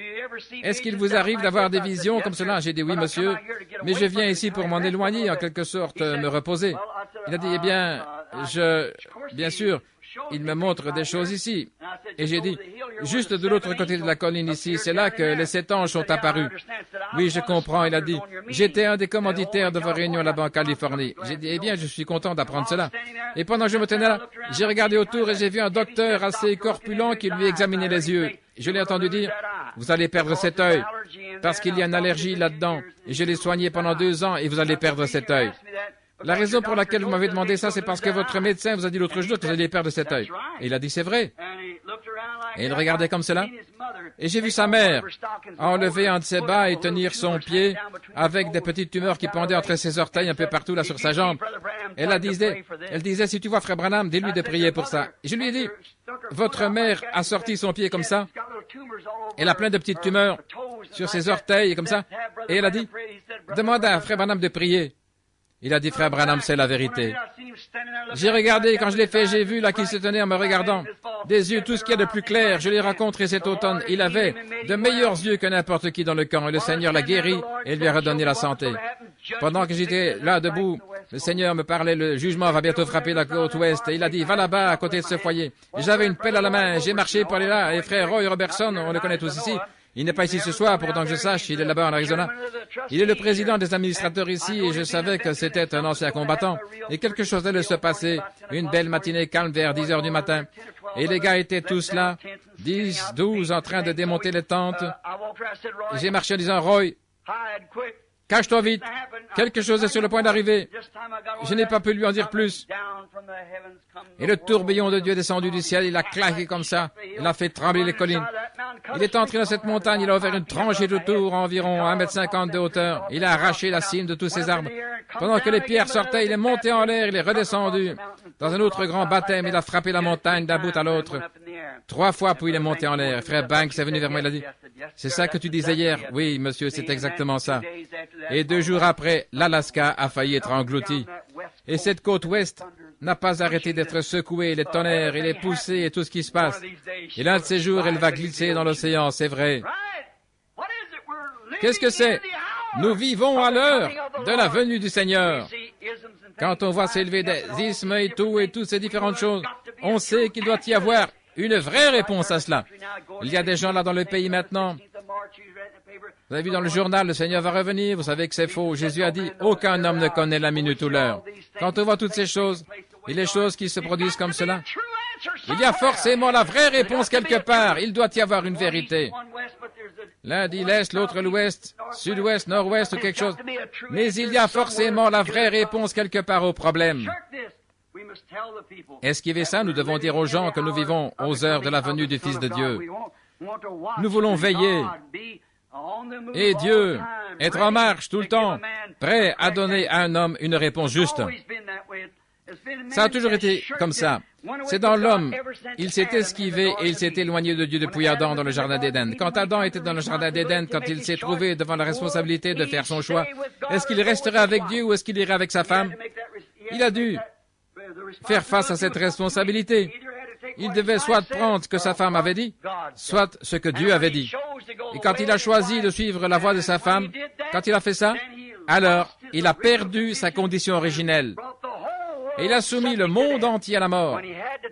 est-ce qu'il vous arrive d'avoir des visions comme cela? J'ai dit, oui, monsieur, mais je viens ici pour m'en éloigner, en quelque sorte, me reposer. Il a dit, eh bien, bien sûr, il me montre des choses ici. Et j'ai dit, juste de l'autre côté de la colline ici, c'est là que les 7 anges sont apparus. Oui, je comprends, il a dit. J'étais un des commanditaires de vos réunions là-bas en Californie. J'ai dit, eh bien, je suis content d'apprendre cela. Et pendant que je me tenais là, j'ai regardé autour et j'ai vu un docteur assez corpulent qui lui examinait les yeux. Je l'ai entendu dire, vous allez perdre cet œil, parce qu'il y a une allergie là-dedans. Et je l'ai soigné pendant 2 ans et vous allez perdre cet œil. La raison pour laquelle vous m'avez demandé ça, c'est parce que votre médecin vous a dit l'autre jour que vous alliez perdre cet œil. Et il a dit, c'est vrai. Et il regardait comme cela. Et j'ai vu sa mère enlever un de ses bas et tenir son pied avec des petites tumeurs qui pendaient entre ses orteils un peu partout là sur sa jambe. Elle disait, si tu vois frère Branham, dis-lui de prier pour ça. Et je lui ai dit, votre mère a sorti son pied comme ça. Elle a plein de petites tumeurs sur ses orteils comme ça. Et elle a dit, demande à frère Branham de prier. Il a dit, frère Branham, c'est la vérité. J'ai regardé, quand je l'ai fait, j'ai vu là qu'il se tenait en me regardant. Des yeux, tout ce qu'il y a de plus clair. Je l'ai rencontré cet automne. Il avait de meilleurs yeux que n'importe qui dans le camp. Et le Seigneur l'a guéri et lui a redonné la santé. Pendant que j'étais là debout, Le Seigneur me parlait, le jugement va bientôt frapper la côte ouest. Et il a dit, va là-bas, à côté de ce foyer. Et j'avais une pelle à la main, j'ai marché pour aller là. Et frère Roy Robertson, on le connaît tous ici. Il n'est pas ici ce soir, pourtant que je sache, il est là-bas en Arizona. Il est le président des administrateurs ici, et je savais que c'était un ancien combattant. Et quelque chose allait se passer, une belle matinée calme vers 10 heures du matin. Et les gars étaient tous là, 10, 12, en train de démonter les tentes. J'ai marché en disant, Roy, cache-toi vite, quelque chose est sur le point d'arriver. Je n'ai pas pu lui en dire plus. Et le tourbillon de Dieu est descendu du ciel, il a claqué comme ça, il a fait trembler les collines. Il est entré dans cette montagne, il a ouvert une tranchée de tour environ 1,50 m de hauteur. Il a arraché la cime de tous ces arbres. Pendant que les pierres sortaient, il est monté en l'air, il est redescendu. Dans un autre grand baptême, il a frappé la montagne d'un bout à l'autre. 3 fois, puis il est monté en l'air. Frère Banks est venu vers moi, il a dit, « C'est ça que tu disais hier? » « Oui, monsieur, c'est exactement ça. » Et 2 jours après, l'Alaska a failli être englouti. Et cette côte ouest n'a pas arrêté d'être secouée, les tonnerres et les poussées et tout ce qui se passe. Et l'un de ces jours, elle va glisser dans l'océan, c'est vrai. Qu'est-ce que c'est? Nous vivons à l'heure de la venue du Seigneur. Quand on voit s'élever des ismes et toutes ces différentes choses, on sait qu'il doit y avoir une vraie réponse à cela. Il y a des gens là dans le pays maintenant. Vous avez vu dans le journal, le Seigneur va revenir, vous savez que c'est faux. Jésus a dit, aucun homme ne connaît la minute ou l'heure. Quand on voit toutes ces choses, et les choses qui se produisent comme cela, il y a forcément la vraie réponse quelque part. Il doit y avoir une vérité. L'un dit l'Est, l'autre l'Ouest, Sud-Ouest, Nord-Ouest ou quelque chose. Mais il y a forcément la vraie réponse quelque part au problème. Esquivez ça, nous devons dire aux gens que nous vivons aux heures de la venue du Fils de Dieu. Nous voulons veiller. Et Dieu, être en marche tout le temps, prêt à donner à un homme une réponse juste. Ça a toujours été comme ça. C'est dans l'homme. Il s'est esquivé et il s'est éloigné de Dieu depuis Adam dans le Jardin d'Éden. Quand Adam était dans le Jardin d'Éden, quand il s'est trouvé devant la responsabilité de faire son choix, est-ce qu'il resterait avec Dieu ou est-ce qu'il irait avec sa femme? Il a dû faire face à cette responsabilité. Il devait soit prendre ce que sa femme avait dit, soit ce que Dieu avait dit. Et quand il a choisi de suivre la voie de sa femme, quand il a fait ça, alors il a perdu sa condition originelle. Et il a soumis le monde entier à la mort.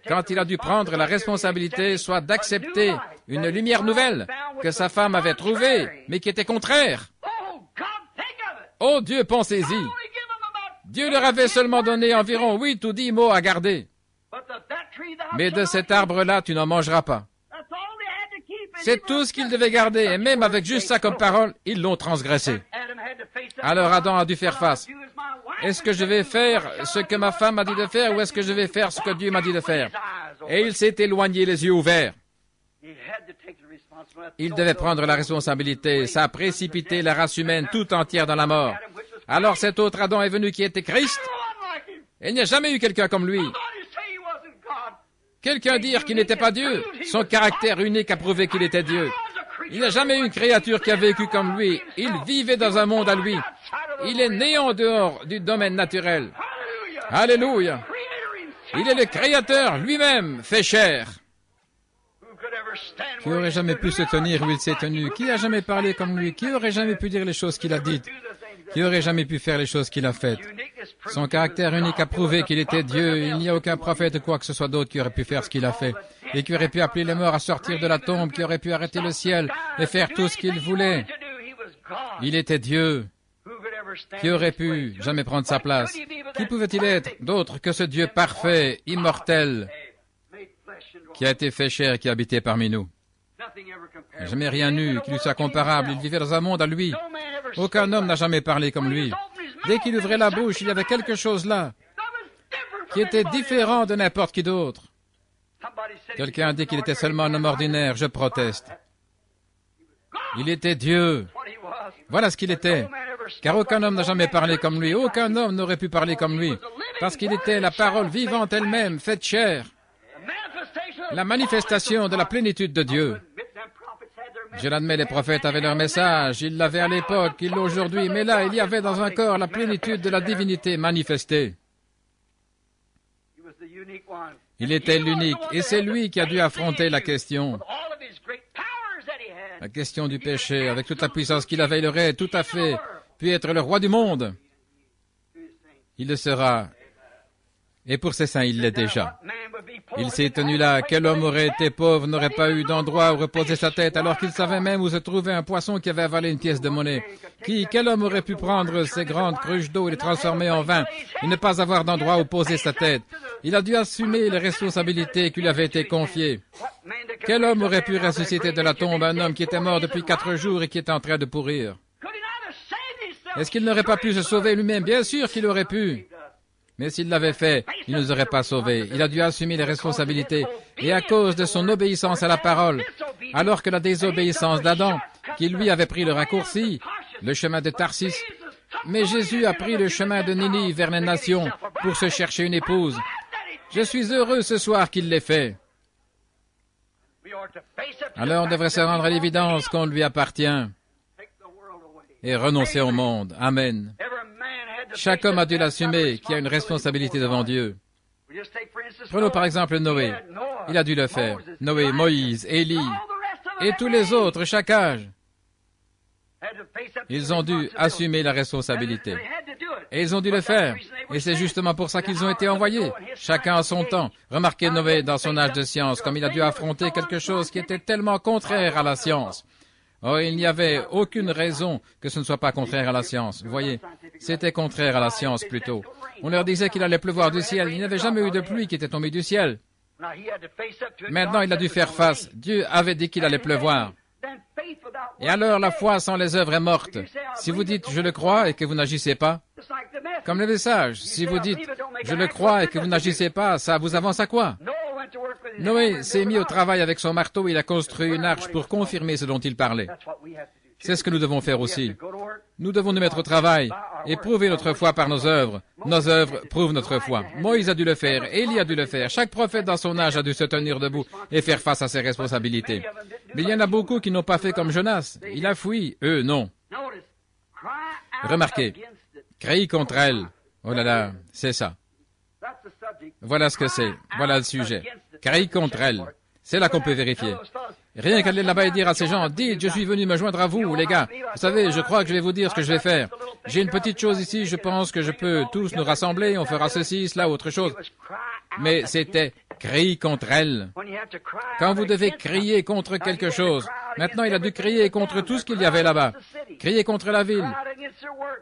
Quand il a dû prendre la responsabilité, soit d'accepter une lumière nouvelle que sa femme avait trouvée, mais qui était contraire. Oh Dieu, pensez-y. Dieu leur avait seulement donné environ 8 ou 10 mots à garder. Mais de cet arbre-là, tu n'en mangeras pas. C'est tout ce qu'ils devaient garder, et même avec juste ça comme parole, ils l'ont transgressé. Alors Adam a dû faire face. Est-ce que je vais faire ce que ma femme m'a dit de faire, ou est-ce que je vais faire ce que Dieu m'a dit de faire? Et il s'est éloigné les yeux ouverts. Il devait prendre la responsabilité. Ça a précipité la race humaine tout entière dans la mort. Alors cet autre Adam est venu qui était Christ. Il n'y a jamais eu quelqu'un comme lui. Quelqu'un dire qu'il n'était pas Dieu. Son caractère unique a prouvé qu'il était Dieu. Il n'y a jamais eu une créature qui a vécu comme lui. Il vivait dans un monde à lui. Il est né en dehors du domaine naturel. Alléluia. Il est le Créateur lui-même, fait chair. Qui aurait jamais pu se tenir où il s'est tenu? Qui a jamais parlé comme lui? Qui aurait jamais pu dire les choses qu'il a dites? Qui aurait jamais pu faire les choses qu'il a faites? Son caractère unique a prouvé qu'il était Dieu. Il n'y a aucun prophète ou quoi que ce soit d'autre qui aurait pu faire ce qu'il a fait. Et qui aurait pu appeler les morts à sortir de la tombe, qui aurait pu arrêter le ciel et faire tout ce qu'il voulait. Il était Dieu. Qui aurait pu jamais prendre sa place? Qui pouvait-il être d'autre que ce Dieu parfait, immortel, qui a été fait chair et qui habitait parmi nous? Il n'y a jamais rien eu qui lui soit comparable. Il vivait dans un monde à lui. Aucun homme n'a jamais parlé comme lui. Dès qu'il ouvrait la bouche, il y avait quelque chose là qui était différent de n'importe qui d'autre. Quelqu'un a dit qu'il était seulement un homme ordinaire. Je proteste. Il était Dieu. Voilà ce qu'il était. Car aucun homme n'a jamais parlé comme lui. Aucun homme n'aurait pu parler comme lui. Parce qu'il était la parole vivante elle-même, faite chair. La manifestation de la plénitude de Dieu. Je l'admets, les prophètes avaient leur message. Ils l'avaient à l'époque, ils l'ont aujourd'hui. Mais là, il y avait dans un corps la plénitude de la divinité manifestée. Il était l'unique. Et c'est lui qui a dû affronter la question. La question du péché, avec toute la puissance qu'il avait, il aurait tout à fait pu être le roi du monde. il le sera. Et pour ses saints, il l'est déjà. Il s'est tenu là. Quel homme aurait été pauvre, n'aurait pas eu d'endroit où reposer sa tête, alors qu'il savait même où se trouvait un poisson qui avait avalé une pièce de monnaie? Quel homme aurait pu prendre ces grandes cruches d'eau et les transformer en vin, et ne pas avoir d'endroit où poser sa tête? Il a dû assumer les responsabilités qui lui avaient été confiées. Quel homme aurait pu ressusciter de la tombe un homme qui était mort depuis 4 jours et qui était en train de pourrir? Est-ce qu'il n'aurait pas pu se sauver lui-même? Bien sûr qu'il aurait pu. Mais s'il l'avait fait, il ne nous aurait pas sauvés. Il a dû assumer les responsabilités. Et à cause de son obéissance à la parole, alors que la désobéissance d'Adam, qui lui avait pris le raccourci, le chemin de Tarsis, mais Jésus a pris le chemin de Ninive vers les nations pour se chercher une épouse. Je suis heureux ce soir qu'il l'ait fait. Alors on devrait se rendre à l'évidence qu'on lui appartient et renoncer au monde. Amen. Chaque homme a dû l'assumer, qui a une responsabilité devant Dieu. Prenons par exemple Noé. Il a dû le faire. Noé, Moïse, Élie et tous les autres, chaque âge. Ils ont dû assumer la responsabilité. Et ils ont dû le faire. Et c'est justement pour ça qu'ils ont été envoyés. Chacun à son temps. Remarquez Noé dans son âge de science, comme il a dû affronter quelque chose qui était tellement contraire à la science. Oh, il n'y avait aucune raison que ce ne soit pas contraire à la science. Vous voyez, c'était contraire à la science plutôt. On leur disait qu'il allait pleuvoir du ciel. Il n'y avait jamais eu de pluie qui était tombée du ciel. Maintenant, il a dû faire face. Dieu avait dit qu'il allait pleuvoir. Et alors, la foi sans les œuvres est morte. Si vous dites « je le crois » et que vous n'agissez pas, comme le message, si vous dites « je le crois » et que vous n'agissez pas, ça vous avance à quoi? Noé s'est mis au travail avec son marteau et il a construit une arche pour confirmer ce dont il parlait. C'est ce que nous devons faire aussi. Nous devons nous mettre au travail et prouver notre foi par nos œuvres. Nos œuvres prouvent notre foi. Moïse a dû le faire, Élie a dû le faire. Chaque prophète dans son âge a dû se tenir debout et faire face à ses responsabilités. Mais il y en a beaucoup qui n'ont pas fait comme Jonas. Il a fui, eux non. Remarquez, crie contre elle. Oh là là, c'est ça. Voilà ce que c'est. Voilà le sujet. Crie contre elle. C'est là qu'on peut vérifier. Rien qu'aller là-bas et dire à ces gens, dites, je suis venu me joindre à vous, les gars. Vous savez, je crois que je vais vous dire ce que je vais faire. J'ai une petite chose ici, je pense que je peux tous nous rassembler, on fera ceci, cela, autre chose. Mais c'était crie contre elle. Quand vous devez crier contre quelque chose, maintenant il a dû crier contre tout ce qu'il y avait là-bas. Crier contre la ville,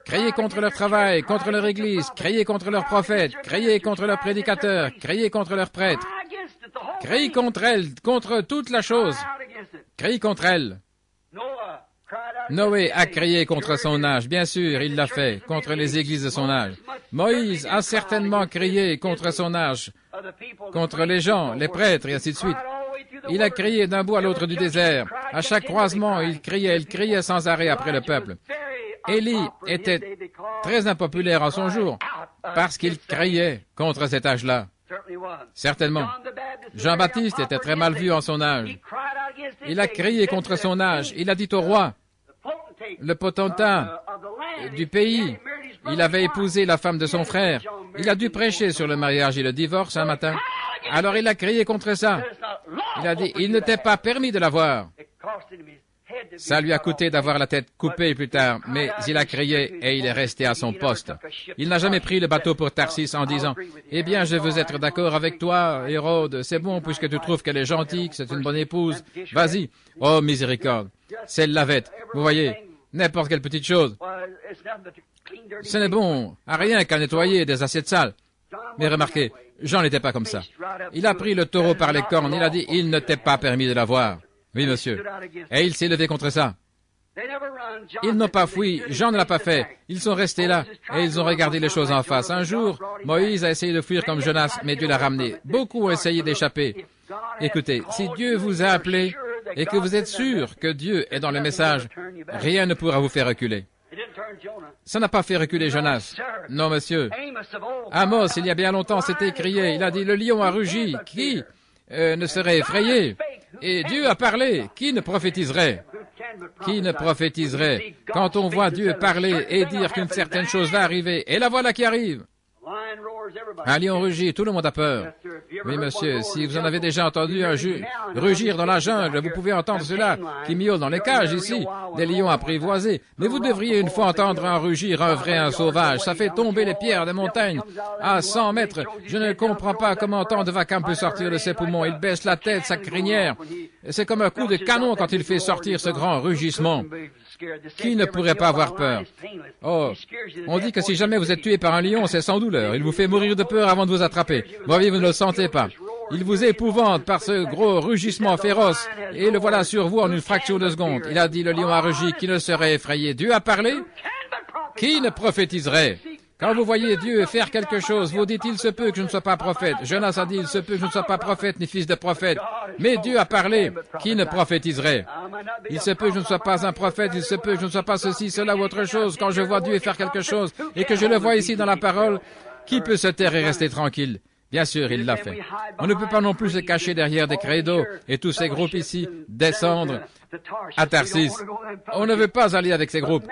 crier contre leur travail, contre leur église, crier contre leurs prophètes, crier contre leurs prédicateurs, crier contre leurs prêtres. Crie contre elle, contre toute la chose. Crie contre elle. Noé a crié contre son âge, bien sûr, il l'a fait, contre les églises de son âge. Moïse a certainement crié contre son âge, contre les gens, les prêtres, et ainsi de suite. Il a crié d'un bout à l'autre du désert. À chaque croisement, il criait sans arrêt après le peuple. Élie était très impopulaire en son jour, parce qu'il criait contre cet âge-là. Certainement. Jean-Baptiste était très mal vu en son âge. Il a crié contre son âge. Il a dit au roi, le potentat du pays, il avait épousé la femme de son frère. Il a dû prêcher sur le mariage et le divorce un matin. Alors il a crié contre ça. Il a dit, il ne t'est pas permis de l'avoir. Ça lui a coûté d'avoir la tête coupée plus tard, mais il a crié et il est resté à son poste. Il n'a jamais pris le bateau pour Tarsis en disant, « Eh bien, je veux être d'accord avec toi, Hérode, c'est bon puisque tu trouves qu'elle est gentille, que c'est une bonne épouse. Vas-y. » Oh, miséricorde. C'est le lavette. Vous voyez, n'importe quelle petite chose. Ce n'est bon à rien qu'à nettoyer des assiettes sales. Mais remarquez, Jean n'était pas comme ça. Il a pris le taureau par les cornes, il a dit, « Il ne t'est pas permis de l'avoir. » Oui, monsieur. Et il s'est levé contre ça. Ils n'ont pas fui, Jean ne l'a pas fait. Ils sont restés là et ils ont regardé les choses en face. Un jour, Moïse a essayé de fuir comme Jonas, mais Dieu l'a ramené. Beaucoup ont essayé d'échapper. Écoutez, si Dieu vous a appelé et que vous êtes sûr que Dieu est dans le message, rien ne pourra vous faire reculer. Ça n'a pas fait reculer Jonas. Non, monsieur. Amos, il y a bien longtemps, s'était écrié. Il a dit, le lion a rugi. Qui ne serait effrayé? Et Dieu a parlé. Qui ne prophétiserait? Qui ne prophétiserait? Quand on voit Dieu parler et dire qu'une certaine chose va arriver, et la voilà qui arrive. Un lion rugit, tout le monde a peur. Oui, monsieur, si vous en avez déjà entendu un rugir dans la jungle, vous pouvez entendre cela qui miaule dans les cages ici, des lions apprivoisés. Mais vous devriez une fois entendre un rugir, un vrai, un sauvage. Ça fait tomber les pierres des montagnes. À 100 mètres, je ne comprends pas comment tant de vacarme peut sortir de ses poumons. Il baisse la tête, sa crinière. C'est comme un coup de canon quand il fait sortir ce grand rugissement. Qui ne pourrait pas avoir peur? Oh, on dit que si jamais vous êtes tué par un lion, c'est sans douleur. Il vous fait mourir de peur avant de vous attraper. Voyez, vous ne le sentez pas. Il vous épouvante par ce gros rugissement féroce, et le voilà sur vous en une fraction de seconde. Il a dit, le lion a rugi, qui ne serait effrayé. Dieu a parlé? Qui ne prophétiserait? Quand vous voyez Dieu faire quelque chose, vous dites, il se peut que je ne sois pas prophète. Jonas a dit, il se peut que je ne sois pas prophète ni fils de prophète. Mais Dieu a parlé, qui ne prophétiserait? Il se peut que je ne sois pas un prophète, il se peut que je ne sois pas ceci, cela ou autre chose. Quand je vois Dieu faire quelque chose, et que je le vois ici dans la parole, qui peut se taire et rester tranquille? Bien sûr, il l'a fait. On ne peut pas non plus se cacher derrière des credos et tous ces groupes ici descendre à Tarsis. On ne veut pas aller avec ces groupes.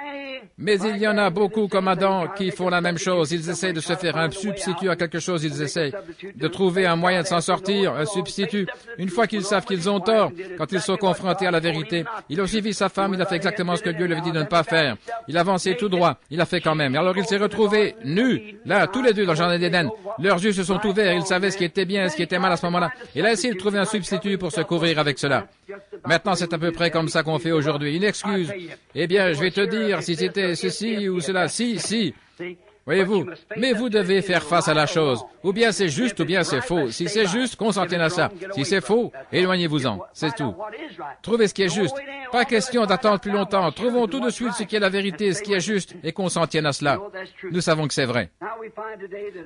Mais il y en a beaucoup comme Adam qui font la même chose. Ils essaient de se faire un substitut à quelque chose. Ils essaient de trouver un moyen de s'en sortir, un substitut. Une fois qu'ils savent qu'ils ont tort, quand ils sont confrontés à la vérité, il a suivi sa femme, il a fait exactement ce que Dieu lui avait dit de ne pas faire. Il avançait tout droit, il a fait quand même. Et alors il s'est retrouvé nu, là, tous les deux dans le jardin d'Éden. Leurs yeux se sont ouverts, ils savaient ce qui était bien et ce qui était mal à ce moment-là. Il a essayé de trouver un substitut pour se couvrir avec cela. Maintenant, c'est à peu près comme ça qu'on fait aujourd'hui. Une excuse. Eh bien, je vais te dire, si c'était ceci ou cela, si. Voyez-vous, mais vous devez faire face à la chose. Ou bien c'est juste, ou bien c'est faux. Si c'est juste, consentez à ça. Si c'est faux, éloignez-vous-en. C'est tout. Trouvez ce qui est juste. Pas question d'attendre plus longtemps. Trouvons tout de suite ce qui est la vérité, ce qui est juste, et consentez à cela. Nous savons que c'est vrai.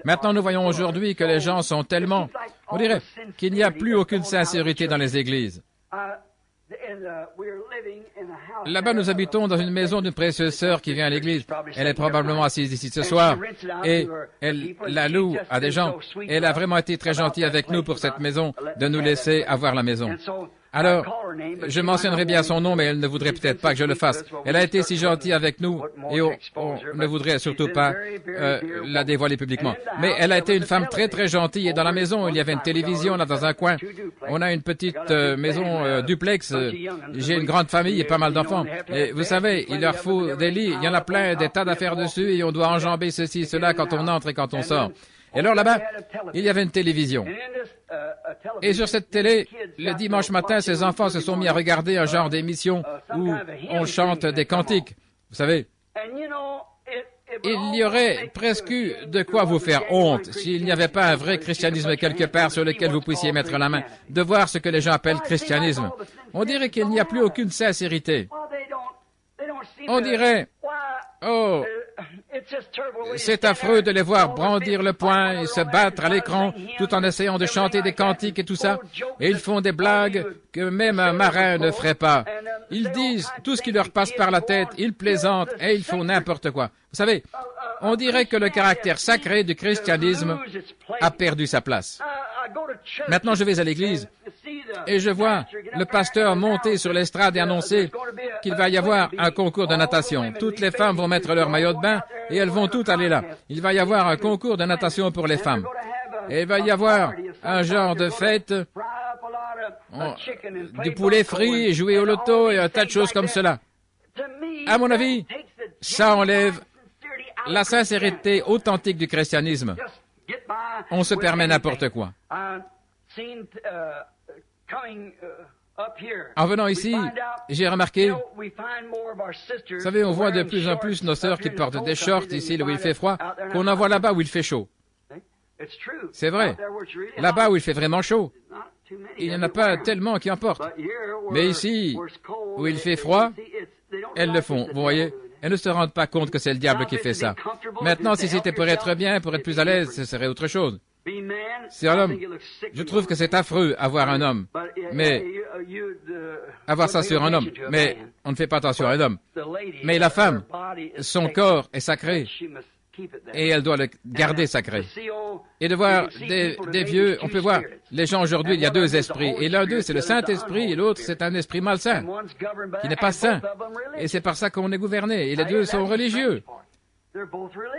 Maintenant, nous voyons aujourd'hui que les gens sont tellement... On dirait qu'il n'y a plus aucune sincérité dans les églises. Là-bas, nous habitons dans une maison d'une précieuse sœur qui vient à l'église. Elle est probablement assise ici ce soir et elle la loue à des gens. Elle a vraiment été très gentille avec nous pour cette maison, de nous laisser avoir la maison. Alors, je mentionnerai bien son nom, mais elle ne voudrait peut-être pas que je le fasse. Elle a été si gentille avec nous, et on ne voudrait surtout pas la dévoiler publiquement. Mais elle a été une femme très très gentille, et dans la maison, il y avait une télévision là dans un coin. On a une petite maison duplex. J'ai une grande famille et pas mal d'enfants. Et vous savez, il leur faut des lits. Il y en a plein, des tas d'affaires dessus, et on doit enjamber ceci, cela quand on entre et quand on sort. Et alors là-bas, il y avait une télévision. Et sur cette télé, le dimanche matin, ces enfants se sont mis à regarder un genre d'émission où on chante des cantiques. Vous savez, il y aurait presque eu de quoi vous faire honte s'il n'y avait pas un vrai christianisme quelque part sur lequel vous puissiez mettre la main, de voir ce que les gens appellent christianisme. On dirait qu'il n'y a plus aucune sincérité. On dirait, oh, c'est affreux de les voir brandir le poing et se battre à l'écran tout en essayant de chanter des cantiques et tout ça. Et ils font des blagues que même un marin ne ferait pas. Ils disent tout ce qui leur passe par la tête, ils plaisantent et ils font n'importe quoi. Vous savez, on dirait que le caractère sacré du christianisme a perdu sa place. Maintenant, je vais à l'église et je vois le pasteur monter sur l'estrade et annoncer qu'il va y avoir un concours de natation. Toutes les femmes vont mettre leur maillot de bain et elles vont toutes aller là. Il va y avoir un concours de natation pour les femmes. Et il va y avoir un genre de fête, du poulet frit, jouer au loto et un tas de choses comme cela. À mon avis, ça enlève la sincérité authentique du christianisme. On se permet n'importe quoi. En venant ici, j'ai remarqué, vous savez, on voit de plus en plus nos sœurs qui portent des shorts ici où il fait froid, qu'on en voit là-bas où il fait chaud. C'est vrai. Là-bas où il fait vraiment chaud, il n'y en a pas tellement qui en portent. Mais ici, où il fait froid, elles le font, vous voyez. Elles ne se rendent pas compte que c'est le diable qui fait ça. Maintenant, si c'était pour être bien, pour être plus à l'aise, ce serait autre chose. C'est un homme. Je trouve que c'est affreux avoir un homme, mais avoir ça sur un homme. Mais on ne fait pas attention à un homme. Mais la femme, son corps est sacré et elle doit le garder sacré. Et de voir des vieux, on peut voir les gens aujourd'hui, il y a deux esprits. Et l'un d'eux, c'est le Saint-Esprit et l'autre, c'est un esprit malsain, qui n'est pas saint. Et c'est par ça qu'on est gouverné. Et les deux sont religieux.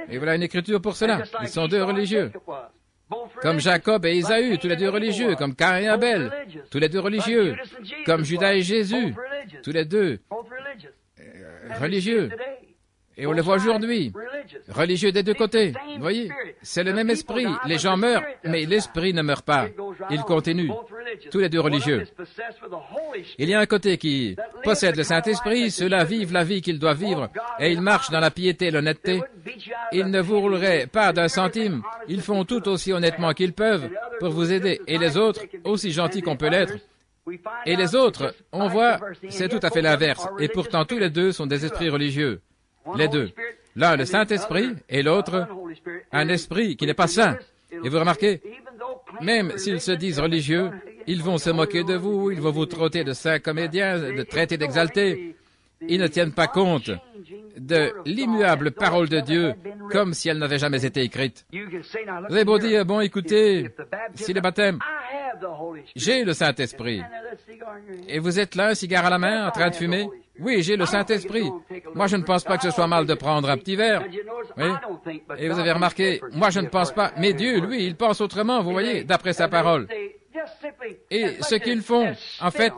Et voilà une écriture pour cela. Ils sont deux religieux. Comme Jacob et Ésaü, tous les deux religieux. Comme Caïn et Abel, tous les deux religieux. Comme Judas et Jésus, tous les deux religieux. Et on le voit aujourd'hui, religieux des deux côtés. Vous voyez, c'est le même esprit. Les gens meurent, mais l'esprit ne meurt pas. Il continue. Tous les deux religieux. Il y a un côté qui possède le Saint-Esprit, ceux-là vivent la vie qu'ils doivent vivre, et ils marchent dans la piété et l'honnêteté. Ils ne vous rouleraient pas d'un centime. Ils font tout aussi honnêtement qu'ils peuvent pour vous aider. Et les autres, aussi gentils qu'on peut l'être. Et les autres, on voit, c'est tout à fait l'inverse. Et pourtant, tous les deux sont des esprits religieux. Les deux. L'un, le Saint-Esprit, et l'autre, un esprit qui n'est pas saint. Et vous remarquez, même s'ils se disent religieux, ils vont se moquer de vous, ils vont vous traiter de saints comédiens, de traités d'exaltés. Ils ne tiennent pas compte de l'immuable parole de Dieu comme si elle n'avait jamais été écrite. Vous avez beau dire, bon, écoutez, si le baptême, j'ai le Saint-Esprit. Et vous êtes là, un cigare à la main, en train de fumer? Oui, j'ai le Saint-Esprit. Moi, je ne pense pas que ce soit mal de prendre un petit verre. Oui. Et vous avez remarqué, moi, je ne pense pas. Mais Dieu, lui, il pense autrement, vous voyez, d'après sa parole. Et ce qu'ils font, en fait,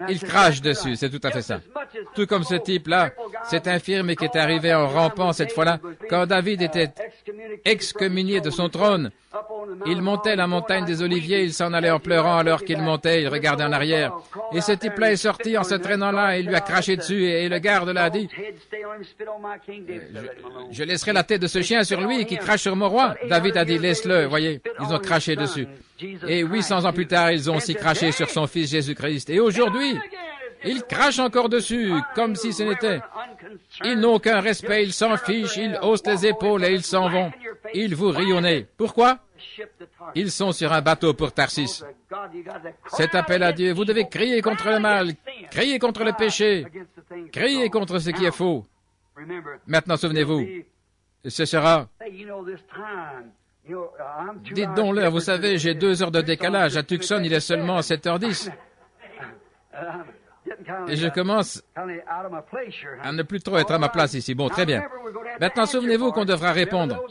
ils crachent dessus, c'est tout à fait ça. Tout comme ce type-là, cet infirme qui est arrivé en rampant cette fois-là, quand David était excommunié de son trône. Il montait la montagne des Oliviers, il s'en allait en pleurant alors qu'il montait, il regardait en arrière. Et ce type-là est sorti en se traînant là, et il lui a craché dessus, et le garde l'a dit, je laisserai la tête de ce chien sur lui qui crache sur mon roi. David a dit, laisse-le, voyez, ils ont craché dessus. Et 800 ans plus tard, ils ont aussi craché sur son fils Jésus-Christ. Et aujourd'hui, ils crachent encore dessus, comme si ce n'était. Ils n'ont aucun respect, ils s'en fichent, ils haussent les épaules et ils s'en vont. Ils vous rient au nez. Pourquoi? Ils sont sur un bateau pour Tarsis. Cet appel à Dieu, vous devez crier contre le mal, crier contre le péché, crier contre ce qui est faux. Maintenant, souvenez-vous, ce sera... Dites donc l'heure, vous savez, j'ai 2 heures de décalage. À Tucson, il est seulement 7h10. Et je commence à ne plus trop être à ma place ici. Bon, très bien. Maintenant, souvenez-vous qu'on devra répondre.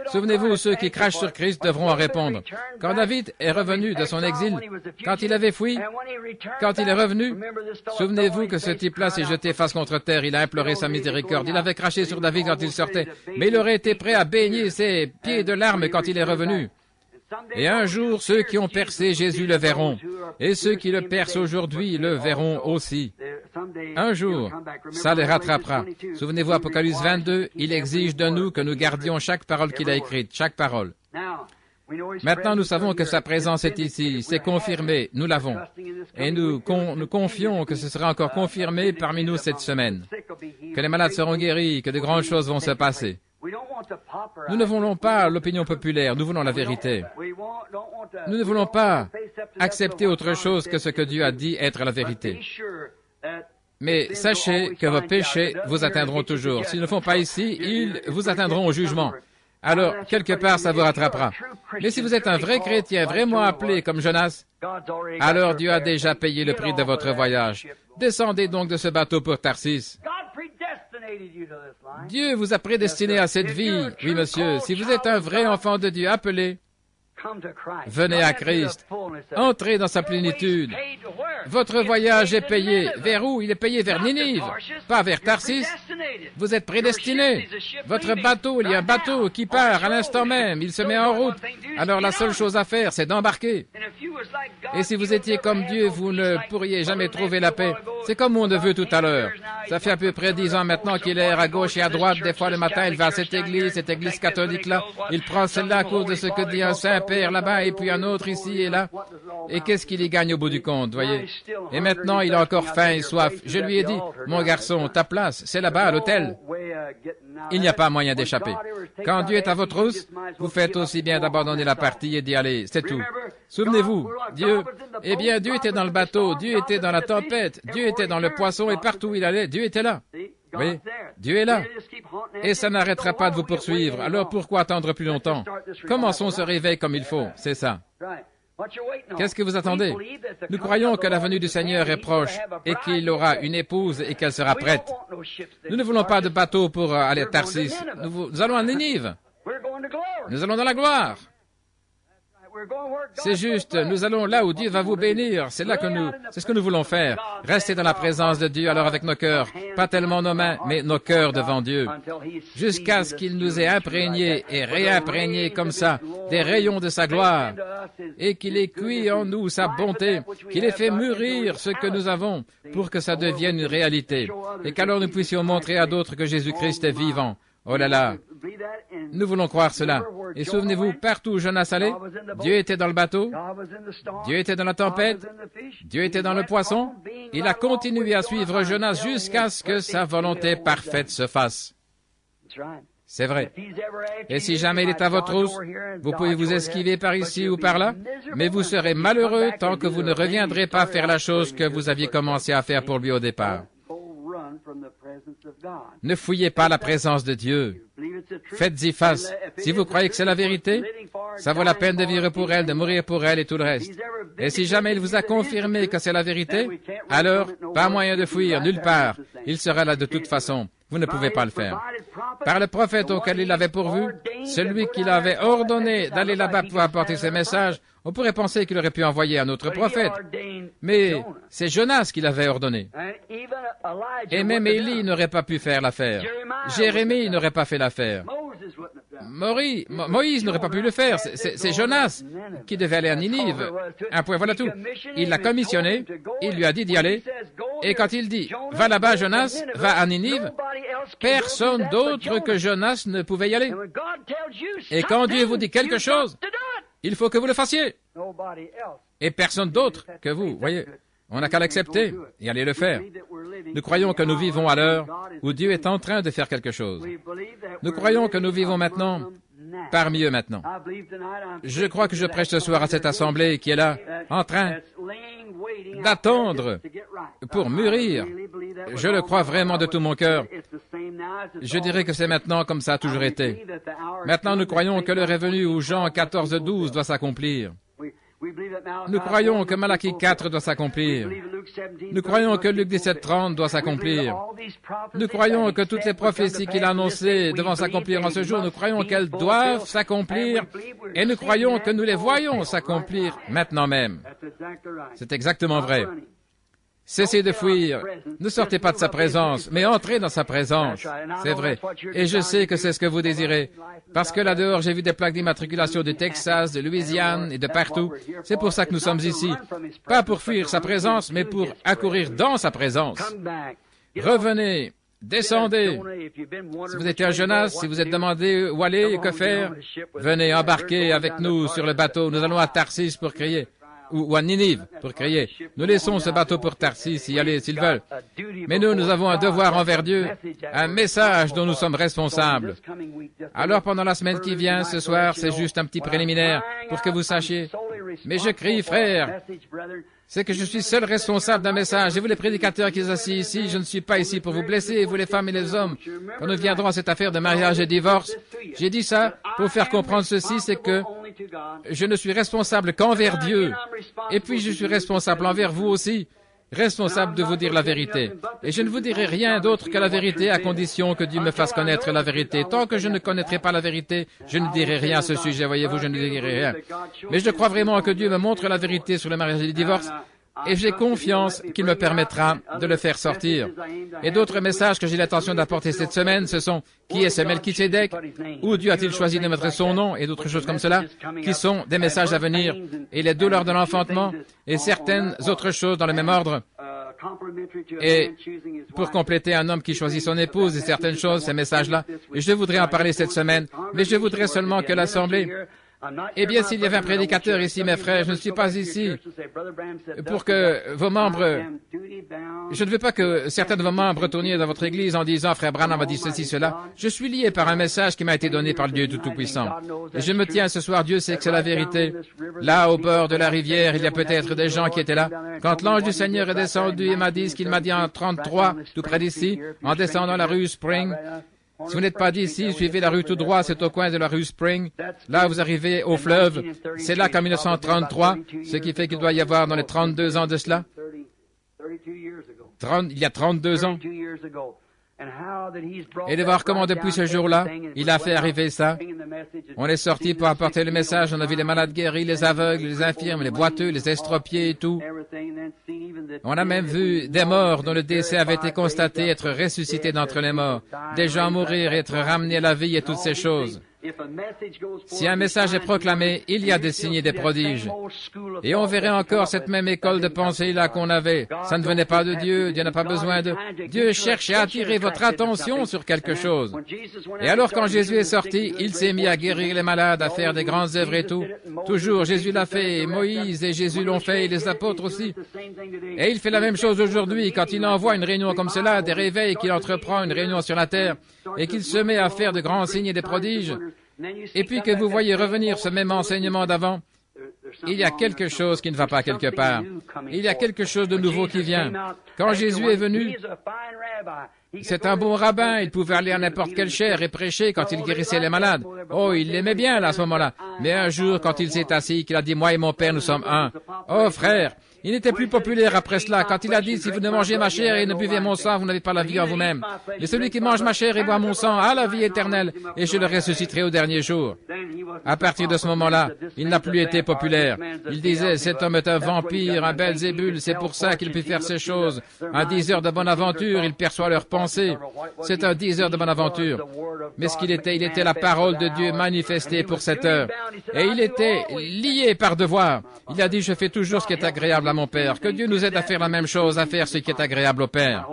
Souvenez-vous, ceux qui crachent sur Christ devront en répondre. Quand David est revenu de son exil, quand il avait fui, quand il est revenu, souvenez-vous que ce type-là s'est jeté face contre terre, il a imploré sa miséricorde, il avait craché sur David quand il sortait, mais il aurait été prêt à baigner ses pieds de larmes quand il est revenu. Et un jour, ceux qui ont percé Jésus le verront, et ceux qui le percent aujourd'hui le verront aussi. Un jour, ça les rattrapera. Souvenez-vous, Apocalypse 22, il exige de nous que nous gardions chaque parole qu'il a écrite, chaque parole. Maintenant, nous savons que sa présence est ici, c'est confirmé, nous l'avons. Et nous confions que ce sera encore confirmé parmi nous cette semaine, que les malades seront guéris, que de grandes choses vont se passer. Nous ne voulons pas l'opinion populaire, nous voulons la vérité. Nous ne voulons pas accepter autre chose que ce que Dieu a dit être la vérité. Mais sachez que vos péchés vous atteindront toujours. S'ils ne font pas ici, ils vous atteindront au jugement. Alors, quelque part, ça vous rattrapera. Mais si vous êtes un vrai chrétien, vraiment appelé comme Jonas, alors Dieu a déjà payé le prix de votre voyage. Descendez donc de ce bateau pour Tarsis. Dieu vous a prédestiné à cette vie. Oui, monsieur, si vous êtes un vrai enfant de Dieu appelé, venez à Christ. Entrez dans sa plénitude. Votre voyage est payé. Vers où? Il est payé vers Ninive, pas vers Tarsis. Vous êtes prédestinés. Votre bateau, il y a un bateau qui part à l'instant même. Il se met en route. Alors la seule chose à faire, c'est d'embarquer. Et si vous étiez comme Dieu, vous ne pourriez jamais trouver la paix. C'est comme mon neveu tout à l'heure. Ça fait à peu près 10 ans maintenant qu'il erre à gauche et à droite. Des fois, le matin, il va à cette église catholique-là. Il prend celle-là à cause de ce que dit un Saint-Père là-bas et puis un autre ici et là. Et qu'est-ce qu'il y gagne au bout du compte, voyez? Et maintenant, il a encore faim et soif. Je lui ai dit, mon garçon, ta place, c'est là-bas à l'hôtel. Il n'y a pas moyen d'échapper. Quand Dieu est à votre housse, vous faites aussi bien d'abandonner la partie et d'y aller, c'est tout. Souvenez-vous, Dieu, eh bien, Dieu était dans le bateau, Dieu était dans la tempête, Dieu était dans le poisson et partout où il allait, Dieu était là. Oui, Dieu est là. Et ça n'arrêtera pas de vous poursuivre. Alors pourquoi attendre plus longtemps? Commençons ce réveil comme il faut, c'est ça. Qu'est-ce que vous attendez? Nous croyons que la venue du Seigneur est proche et qu'il aura une épouse et qu'elle sera prête. Nous ne voulons pas de bateau pour aller à Tarsis. Nous allons à Ninive. Nous allons dans la gloire. C'est juste, nous allons là où Dieu va vous bénir. C'est ce que nous voulons faire. Rester dans la présence de Dieu, alors avec nos cœurs, pas tellement nos mains, mais nos cœurs devant Dieu, jusqu'à ce qu'il nous ait imprégnés et réimprégnés comme ça des rayons de sa gloire, et qu'il ait cuit en nous sa bonté, qu'il ait fait mûrir ce que nous avons pour que ça devienne une réalité, et qu'alors nous puissions montrer à d'autres que Jésus-Christ est vivant. Oh là là, nous voulons croire cela. Et souvenez-vous, partout où Jonas allait, Dieu était dans le bateau, Dieu était dans la tempête, Dieu était dans le poisson. Il a continué à suivre Jonas jusqu'à ce que sa volonté parfaite se fasse. C'est vrai. Et si jamais il est à votre hausse, vous pouvez vous esquiver par ici ou par là, mais vous serez malheureux tant que vous ne reviendrez pas faire la chose que vous aviez commencé à faire pour lui au départ. Ne fouillez pas la présence de Dieu. Faites-y face. Si vous croyez que c'est la vérité, ça vaut la peine de vivre pour elle, de mourir pour elle et tout le reste. Et si jamais il vous a confirmé que c'est la vérité, alors, pas moyen de fuir, nulle part. Il sera là de toute façon. Vous ne pouvez pas le faire. Par le prophète auquel il avait pourvu, celui qui l'avait ordonné d'aller là-bas pour apporter ses messages, on pourrait penser qu'il aurait pu envoyer un autre prophète. Mais c'est Jonas qui l'avait ordonné. Et même Élie n'aurait pas pu faire l'affaire. Jérémie n'aurait pas fait l'affaire. Moïse n'aurait pas pu le faire. C'est Jonas qui devait aller à Ninive. Un point, voilà tout. Il l'a commissionné, il lui a dit d'y aller, et quand il dit « Va là-bas, Jonas, va à Ninive », personne d'autre que Jonas ne pouvait y aller. Et quand Dieu vous dit quelque chose, il faut que vous le fassiez. Et personne d'autre que vous, voyez. On n'a qu'à l'accepter et aller le faire. Nous croyons que nous vivons à l'heure où Dieu est en train de faire quelque chose. Nous croyons que nous vivons maintenant parmi eux maintenant. Je crois que je prêche ce soir à cette assemblée qui est là, en train d'attendre pour mûrir. Je le crois vraiment de tout mon cœur. Je dirais que c'est maintenant comme ça a toujours été. Maintenant, nous croyons que l'heure est venue où Jean 14:12 doit s'accomplir. Nous croyons que Malachie 4 doit s'accomplir. Nous croyons que Luc 17:30 doit s'accomplir. Nous croyons que toutes les prophéties qu'il a annoncées devront s'accomplir en ce jour. Nous croyons qu'elles doivent s'accomplir et nous croyons que nous les voyons s'accomplir maintenant même. C'est exactement vrai. Cessez de fuir. Ne sortez pas de sa présence, mais entrez dans sa présence. C'est vrai. Et je sais que c'est ce que vous désirez. Parce que là-dehors, j'ai vu des plaques d'immatriculation du Texas, de Louisiane et de partout. C'est pour ça que nous sommes ici. Pas pour fuir sa présence, mais pour accourir dans sa présence. Revenez. Descendez. Si vous étiez un Jonas, si vous êtes demandé où aller et que faire, venez embarquer avec nous sur le bateau. Nous allons à Tarsis pour crier. Ou à Ninive, pour crier. Nous laissons ce bateau pour Tarsis y aller s'ils veulent. Mais nous avons un devoir envers Dieu, un message dont nous sommes responsables. Alors pendant la semaine qui vient, ce soir, c'est juste un petit préliminaire pour que vous sachiez. Mais je crie, frère, c'est que je suis seul responsable d'un message. Et vous les prédicateurs qui êtes assis ici, je ne suis pas ici pour vous blesser, et vous les femmes et les hommes. Quand nous viendrons à cette affaire de mariage et divorce, j'ai dit ça pour faire comprendre ceci, c'est que je ne suis responsable qu'envers Dieu. Et puis je suis responsable envers vous aussi, responsable de vous dire la vérité. Et je ne vous dirai rien d'autre que la vérité à condition que Dieu me fasse connaître la vérité. Tant que je ne connaîtrai pas la vérité, je ne dirai rien à ce sujet, voyez-vous, je ne dirai rien. Mais je crois vraiment que Dieu me montre la vérité sur le mariage et le divorce, et j'ai confiance qu'il me permettra de le faire sortir. Et d'autres messages que j'ai l'intention d'apporter cette semaine, ce sont qui est ce Melchisédek, où Dieu a-t-il choisi de mettre son nom, et d'autres choses comme cela, qui sont des messages à venir, et les douleurs de l'enfantement, et certaines autres choses dans le même ordre. Et pour compléter un homme qui choisit son épouse et certaines choses, ces messages-là, et je voudrais en parler cette semaine, mais je voudrais seulement que l'Assemblée... Eh bien, s'il y avait un prédicateur ici, mes frères, je ne suis pas ici pour que vos membres... Je ne veux pas que certains de vos membres tourniez dans votre église en disant « Frère Branham a dit ceci, cela ». Je suis lié par un message qui m'a été donné par le Dieu Tout-Puissant. Et je me tiens ce soir, Dieu sait que c'est la vérité. Là, au bord de la rivière, il y a peut-être des gens qui étaient là. Quand l'ange du Seigneur est descendu et m'a dit ce qu'il m'a dit en 33, tout près d'ici, en descendant la rue Spring, Si vous n'êtes pas d'ici, suivez la rue tout droit, c'est au coin de la rue Spring. Là, vous arrivez au fleuve. C'est là qu'en 1933, ce qui fait qu'il doit y avoir dans les 32 ans de cela, il y a 32 ans. Et de voir comment depuis ce jour-là, il a fait arriver ça. On est sorti pour apporter le message, on a vu les malades guéris, les aveugles, les infirmes, les boiteux, les estropiés et tout. On a même vu des morts dont le décès avait été constaté être ressuscités d'entre les morts, des gens mourir et être ramenés à la vie et toutes ces choses. Si un message est proclamé, il y a des signes et des prodiges. Et on verrait encore cette même école de pensée-là qu'on avait. Ça ne venait pas de Dieu, Dieu n'a pas besoin de... Dieu cherche à attirer votre attention sur quelque chose. Et alors quand Jésus est sorti, il s'est mis à guérir les malades, à faire des grandes œuvres et tout. Toujours, Jésus l'a fait, Moïse et Jésus l'ont fait, et les apôtres aussi. Et il fait la même chose aujourd'hui, quand il envoie une réunion comme cela, des réveils, qu'il entreprend une réunion sur la terre, et qu'il se met à faire de grands signes et des prodiges. Et puis que vous voyez revenir ce même enseignement d'avant, il y a quelque chose qui ne va pas quelque part. Il y a quelque chose de nouveau qui vient. Quand Jésus est venu, c'est un bon rabbin, il pouvait aller à n'importe quelle chaire et prêcher quand il guérissait les malades. Oh, il l'aimait bien là, à ce moment-là. Mais un jour, quand il s'est assis, qu'il a dit « Moi et mon Père, nous sommes un ». Oh, frère, il n'était plus populaire après cela, quand il a dit « Si vous ne mangez ma chair et ne buvez mon sang, vous n'avez pas la vie en vous-même. Mais celui qui mange ma chair et boit mon sang a la vie éternelle, et je le ressusciterai au dernier jour. » À partir de ce moment-là, il n'a plus été populaire. Il disait « Cet homme est un vampire, un Belzébul, c'est pour ça qu'il peut faire ces choses. Un diseur de bonne aventure, il perçoit leurs pensées. C'est un diseur de bonne aventure. » Mais ce qu'il était la parole de Dieu manifestée pour cette heure. Et il était lié par devoir. Il a dit « Je fais toujours ce qui est agréable à mon Père. » Que Dieu nous aide à faire la même chose, à faire ce qui est agréable au Père.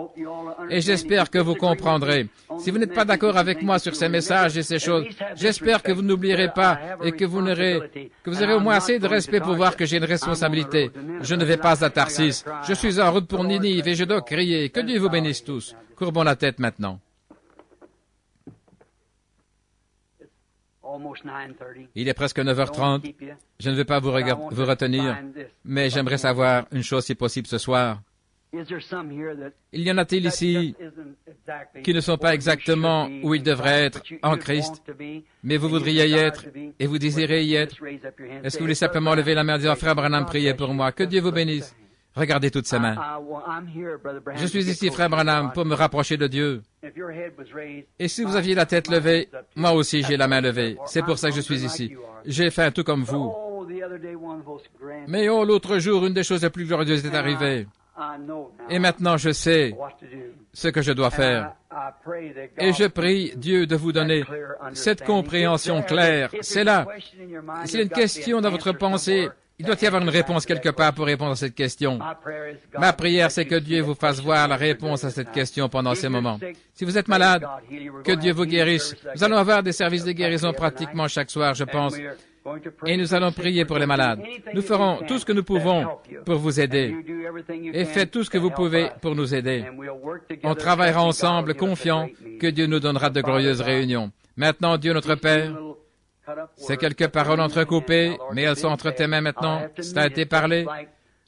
Et j'espère que vous comprendrez. Si vous n'êtes pas d'accord avec moi sur ces messages et ces choses, j'espère que vous n'oublierez pas et que vous aurez au moins assez de respect pour voir que j'ai une responsabilité. Je ne vais pas à Tarsis. Je suis en route pour Ninive et je dois crier. Que Dieu vous bénisse tous. Courbons la tête maintenant. Il est presque 9h30. Je ne vais pas vous retenir, mais j'aimerais savoir une chose si possible ce soir. Il y en a-t-il ici qui ne sont pas exactement où ils devraient être en Christ, mais vous voudriez y être et vous désirez y être? Est-ce que vous voulez simplement lever la main et dire « Frère Branham, priez pour moi. Que Dieu vous bénisse. » Regardez toutes ces mains. Je suis ici, Frère Branham, pour me rapprocher de Dieu. Et si vous aviez la tête levée, moi aussi j'ai la main levée. C'est pour ça que je suis ici. J'ai fait tout comme vous. Mais oh, l'autre jour, une des choses les plus glorieuses est arrivée. Et maintenant, je sais ce que je dois faire. Et je prie Dieu de vous donner cette compréhension claire. C'est là. S'il y a une question dans votre pensée, il doit y avoir une réponse quelque part pour répondre à cette question. Ma prière, c'est que Dieu vous fasse voir la réponse à cette question pendant ces moments. Si vous êtes malade, que Dieu vous guérisse. Nous allons avoir des services de guérison pratiquement chaque soir, je pense. Et nous allons prier pour les malades. Nous ferons tout ce que nous pouvons pour vous aider. Et faites tout ce que vous pouvez pour nous aider. On travaillera ensemble, confiants que Dieu nous donnera de glorieuses réunions. Maintenant, Dieu notre Père, c'est quelques paroles entrecoupées, mais elles sont entre tes mains maintenant. Ça a été parlé.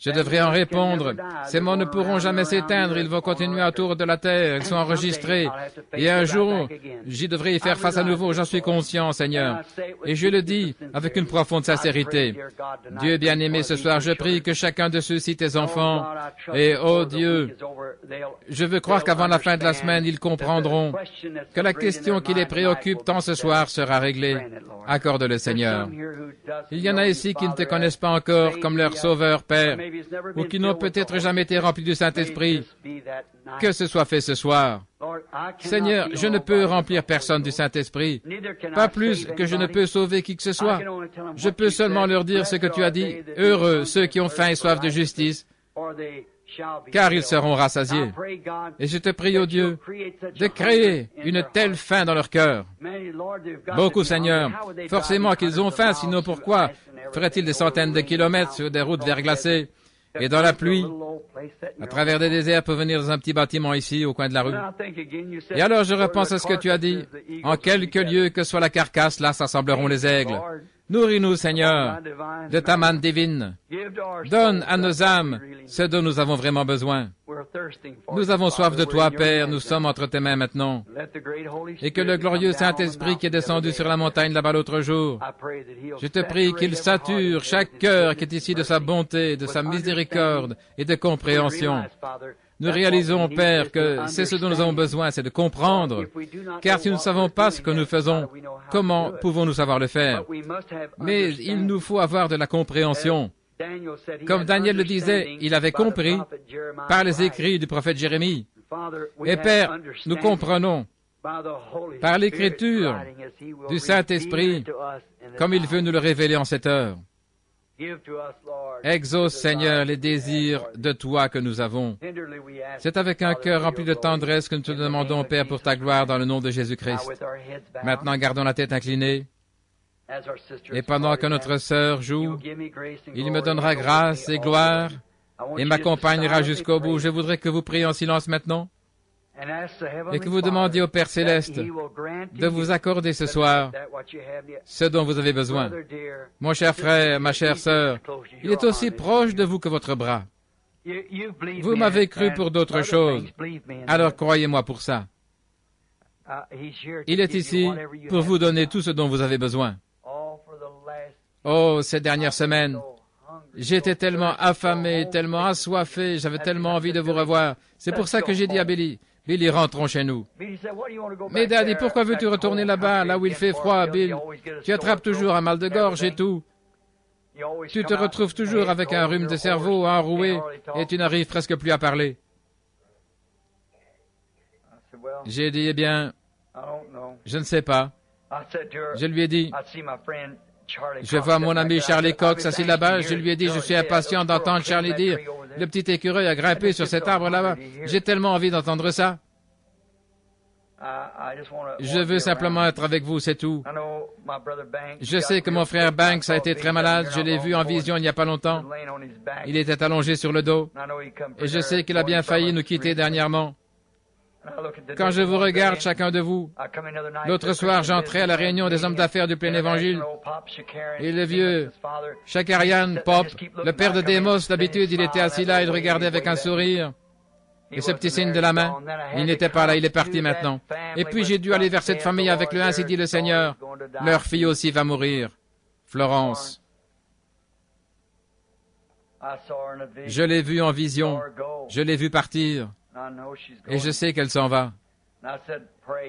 Je devrais en répondre. Ces mots ne pourront jamais s'éteindre. Ils vont continuer autour de la terre. Ils sont enregistrés. Et un jour, j'y devrais y faire face à nouveau. J'en suis conscient, Seigneur. Et je le dis avec une profonde sincérité. Dieu bien-aimé, ce soir, je prie que chacun de ceux-ci, tes enfants, et oh Dieu, je veux croire qu'avant la fin de la semaine, ils comprendront que la question qui les préoccupe tant ce soir sera réglée. Accorde-le, Seigneur. Il y en a ici qui ne te connaissent pas encore comme leur Sauveur, Père, ou qui n'ont peut-être jamais été remplis du Saint-Esprit. Que ce soit fait ce soir. Seigneur, je ne peux remplir personne du Saint-Esprit, pas plus que je ne peux sauver qui que ce soit. Je peux seulement leur dire ce que tu as dit. Heureux ceux qui ont faim et soif de justice, car ils seront rassasiés. Et je te prie, ô Dieu, de créer une telle faim dans leur cœur. Beaucoup, Seigneur, forcément qu'ils ont faim, sinon pourquoi feraient-ils des centaines de kilomètres sur des routes verglacées et dans la pluie, à travers des déserts pour venir dans un petit bâtiment ici, au coin de la rue? Et alors je repense à ce que tu as dit. En quelque lieu que soit la carcasse, là s'assembleront les aigles. Nourris-nous, Seigneur, de ta manne divine. Donne à nos âmes ce dont nous avons vraiment besoin. Nous avons soif de toi, Père, nous sommes entre tes mains maintenant. Et que le glorieux Saint-Esprit qui est descendu sur la montagne là-bas l'autre jour, je te prie qu'il sature chaque cœur qui est ici de sa bonté, de sa miséricorde et de compréhension. Nous réalisons, Père, que c'est ce dont nous avons besoin, c'est de comprendre. Car si nous ne savons pas ce que nous faisons, comment pouvons-nous savoir le faire? Mais il nous faut avoir de la compréhension. Comme Daniel le disait, il avait compris par les écrits du prophète Jérémie. Et Père, nous comprenons par l'écriture du Saint-Esprit, comme il veut nous le révéler en cette heure. Exauce, Seigneur, les désirs de toi que nous avons. C'est avec un cœur rempli de tendresse que nous te demandons, Père, pour ta gloire, dans le nom de Jésus-Christ. Maintenant, gardons la tête inclinée. Et pendant que notre sœur joue, il me donnera grâce et gloire et m'accompagnera jusqu'au bout. Je voudrais que vous priez en silence maintenant et que vous demandiez au Père Céleste de vous accorder ce soir ce dont vous avez besoin. Mon cher frère, ma chère sœur, il est aussi proche de vous que votre bras. Vous m'avez cru pour d'autres choses, alors croyez-moi pour ça. Il est ici pour vous donner tout ce dont vous avez besoin. Oh, ces dernières semaines, j'étais tellement affamé, tellement assoiffé, j'avais tellement envie de vous revoir. C'est pour ça que j'ai dit à Billy, Billy, rentrons chez nous. Mais Daddy, pourquoi veux-tu retourner là-bas, là où il fait froid, Bill? Tu attrapes toujours un mal de gorge et tout. Tu te retrouves toujours avec un rhume de cerveau enroué et tu n'arrives presque plus à parler. J'ai dit, eh bien, je ne sais pas. Je lui ai dit, je vois mon ami Charlie Cox assis là-bas. Je lui ai dit, je suis impatient d'entendre Charlie dire, le petit écureuil a grimpé sur cet arbre là-bas. J'ai tellement envie d'entendre ça. Je veux simplement être avec vous, c'est tout. Je sais que mon frère Banks a été très malade. Je l'ai vu en vision il n'y a pas longtemps. Il était allongé sur le dos. Et je sais qu'il a bien failli nous quitter dernièrement. Quand je vous regarde, chacun de vous, l'autre soir, j'entrais à la réunion des hommes d'affaires du plein évangile, et le vieux Shakarian Pop, le père de Démos, d'habitude, il était assis là, il regardait avec un sourire, et ce petit signe de la main, il n'était pas là, il est parti maintenant. Et puis j'ai dû aller vers cette famille avec le ainsi dit le Seigneur, leur fille aussi va mourir, Florence. Je l'ai vue en vision, je l'ai vue partir. Et je sais qu'elle s'en va.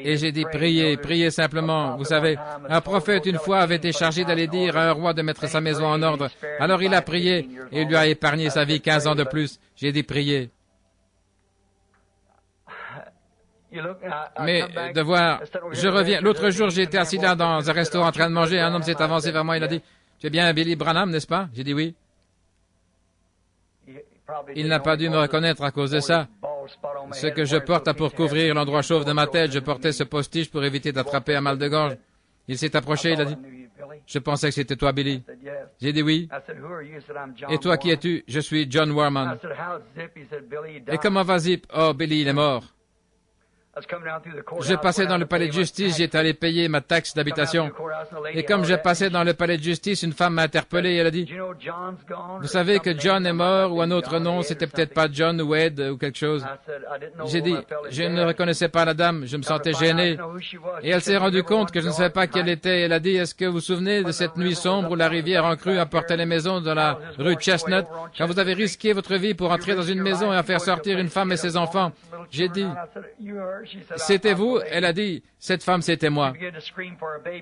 Et j'ai dit, priez, priez simplement. Vous savez, un prophète une fois avait été chargé d'aller dire à un roi de mettre sa maison en ordre. Alors il a prié et il lui a épargné sa vie 15 ans de plus. J'ai dit, priez. Mais de voir, je reviens. L'autre jour, j'étais assis là dans un restaurant en train de manger. Un homme s'est avancé vers moi. Il a dit, tu es bien Billy Branham, n'est-ce pas? J'ai dit oui. Il n'a pas dû me reconnaître à cause de ça. Ce que je porte a pour couvrir l'endroit chauve de ma tête. Je portais ce postiche pour éviter d'attraper un mal de gorge. Il s'est approché, il a dit, je pensais que c'était toi, Billy. J'ai dit oui. Et toi, qui es-tu? Je suis John Warman. Et comment va Zip? Oh, Billy, il est mort. Je passais dans le palais de justice, j'étais allé payer ma taxe d'habitation. Et comme je passais dans le palais de justice, une femme m'a interpellé et elle a dit, vous savez que John est mort, ou un autre nom, c'était peut-être pas John ou Ed ou quelque chose. J'ai dit, je ne reconnaissais pas la dame, je me sentais gêné. Et elle s'est rendue compte que je ne savais pas qui elle était. Elle a dit, est-ce que vous vous souvenez de cette nuit sombre où la rivière en crue emportait les maisons dans la rue Chestnut, quand vous avez risqué votre vie pour entrer dans une maison et en faire sortir une femme et ses enfants? J'ai dit, c'était vous? Elle a dit, cette femme, c'était moi.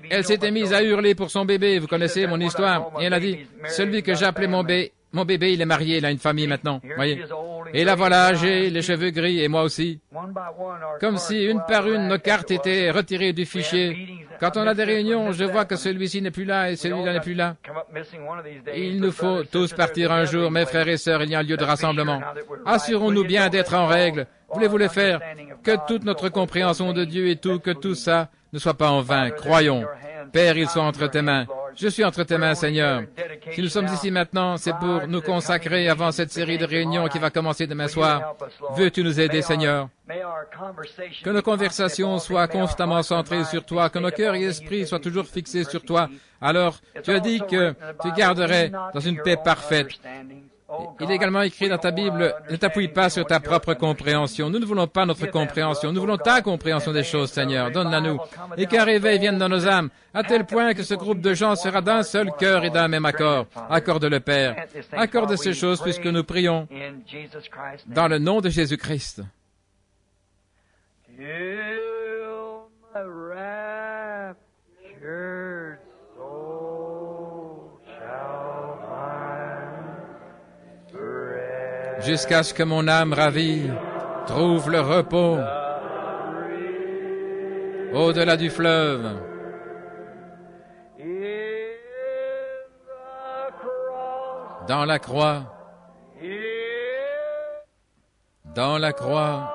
Elle s'était mise à hurler pour son bébé, vous connaissez mon histoire. Et elle a dit, celui que j'appelais mon bébé, il est marié, il a une famille maintenant. Voyez. Et la voilà âgée, les cheveux gris, et moi aussi. Comme si, une par une, nos cartes étaient retirées du fichier. Quand on a des réunions, je vois que celui-ci n'est plus là et celui-là n'est plus là. Il nous faut tous partir un jour, mes frères et sœurs, il y a un lieu de rassemblement. Assurons-nous bien d'être en règle. Voulez-vous le faire? Que toute notre compréhension de Dieu et tout, que tout ça ne soit pas en vain. Croyons. Père, ils sont entre tes mains. Je suis entre tes mains, Seigneur. Si nous sommes ici maintenant, c'est pour nous consacrer avant cette série de réunions qui va commencer demain soir. Veux-tu nous aider, Seigneur? Que nos conversations soient constamment centrées sur toi, que nos cœurs et esprits soient toujours fixés sur toi. Alors, tu as dit que tu garderais dans une paix parfaite. Il est également écrit dans ta Bible, ne t'appuie pas sur ta propre compréhension. Nous ne voulons pas notre compréhension, nous voulons ta compréhension des choses, Seigneur. Donne-la nous. Et qu'un réveil vienne dans nos âmes, à tel point que ce groupe de gens sera d'un seul cœur et d'un même accord. Accorde le Père. Accorde ces choses puisque nous prions dans le nom de Jésus-Christ. Jusqu'à ce que mon âme ravie trouve le repos au-delà du fleuve. Dans la croix. Dans la croix.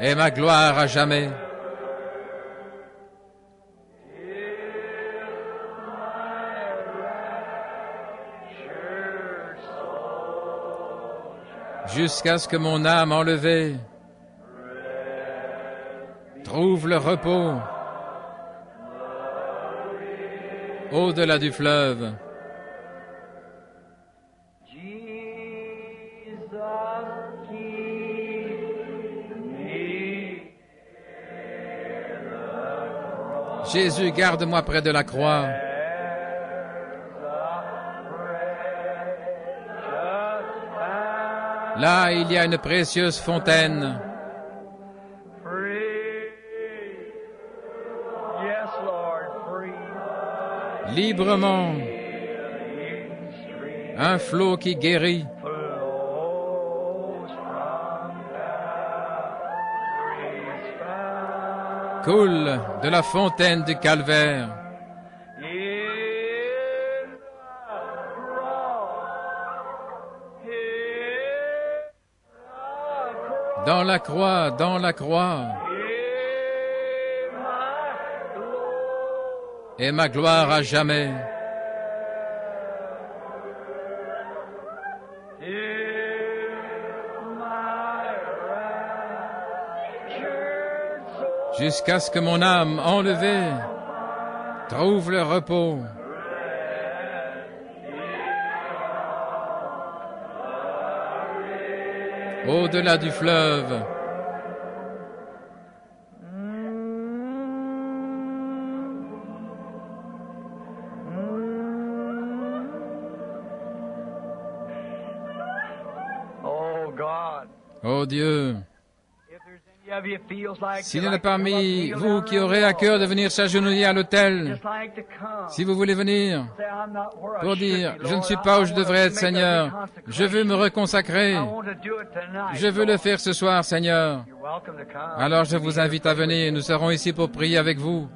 Et ma gloire à jamais. Jusqu'à ce que mon âme enlevée trouve le repos au-delà du fleuve. Jésus, garde-moi près de la croix. Là, il y a une précieuse fontaine. Librement, un flot qui guérit. Coule de la fontaine du Calvaire. Dans la croix, dans la croix. Et ma gloire à jamais. Jusqu'à ce que mon âme enlevée trouve le repos. Au-delà du fleuve. Oh Dieu, s'il y en a parmi vous qui aurez à cœur de venir s'agenouiller à l'autel, si vous voulez venir pour dire « Je ne suis pas où je devrais être, Seigneur, je veux me reconsacrer, je veux le faire ce soir, Seigneur », alors je vous invite à venir, nous serons ici pour prier avec vous.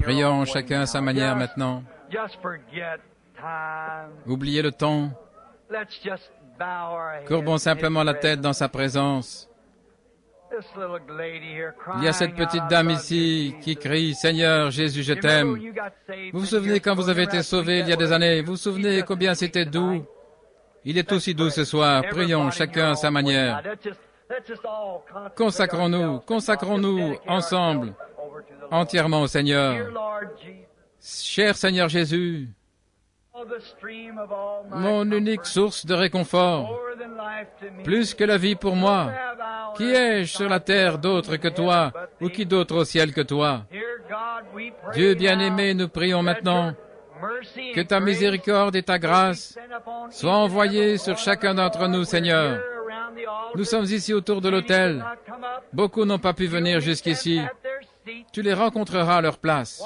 Prions chacun à sa manière maintenant. Oubliez le temps. Courbons simplement la tête dans sa présence. Il y a cette petite dame ici qui crie « Seigneur Jésus, je t'aime ». Vous vous souvenez quand vous avez été sauvé il y a des années? Vous vous souvenez combien c'était doux? Il est aussi doux ce soir. Prions chacun à sa manière. Consacrons-nous ensemble, entièrement au Seigneur. Cher Seigneur Jésus, mon unique source de réconfort, plus que la vie pour moi. Qui ai-je sur la terre d'autre que toi, ou qui d'autre au ciel que toi? Dieu bien-aimé, nous prions maintenant que ta miséricorde et ta grâce soient envoyées sur chacun d'entre nous, Seigneur. Nous sommes ici autour de l'autel. Beaucoup n'ont pas pu venir jusqu'ici. Tu les rencontreras à leur place.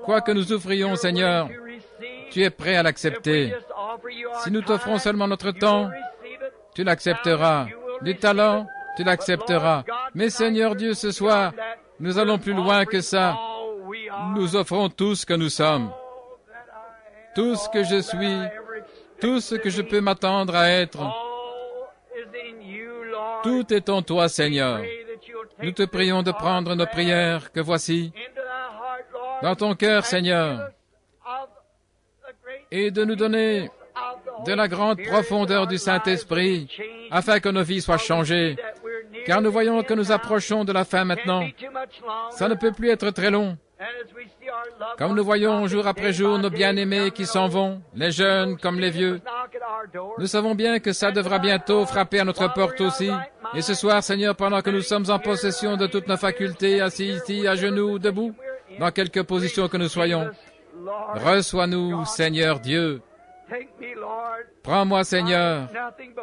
Quoi que nous offrions, Seigneur, tu es prêt à l'accepter. Si nous t'offrons seulement notre temps, tu l'accepteras. Du talent, tu l'accepteras. Mais Seigneur Dieu, ce soir, nous allons plus loin que ça. Nous offrons tout ce que nous sommes, tout ce que je suis, tout ce que je peux m'attendre à être. Tout est en toi, Seigneur. Nous te prions de prendre nos prières que voici dans ton cœur, Seigneur, et de nous donner de la grande profondeur du Saint-Esprit, afin que nos vies soient changées, car nous voyons que nous approchons de la fin maintenant. Ça ne peut plus être très long. Comme nous voyons jour après jour nos bien-aimés qui s'en vont, les jeunes comme les vieux, nous savons bien que ça devra bientôt frapper à notre porte aussi. Et ce soir, Seigneur, pendant que nous sommes en possession de toutes nos facultés, assis ici, à genoux, debout, dans quelque position que nous soyons, reçois-nous, Seigneur Dieu. Prends-moi, Seigneur.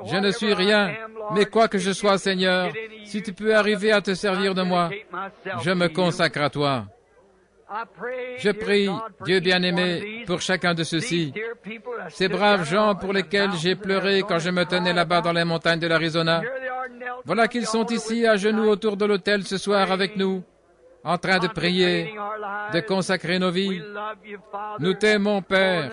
Je ne suis rien, mais quoi que je sois, Seigneur, si tu peux arriver à te servir de moi, je me consacre à toi. Je prie, Dieu bien-aimé, pour chacun de ceux-ci, ces braves gens pour lesquels j'ai pleuré quand je me tenais là-bas dans les montagnes de l'Arizona. Voilà qu'ils sont ici à genoux autour de l'autel ce soir avec nous, en train de prier, de consacrer nos vies. Nous t'aimons, Père,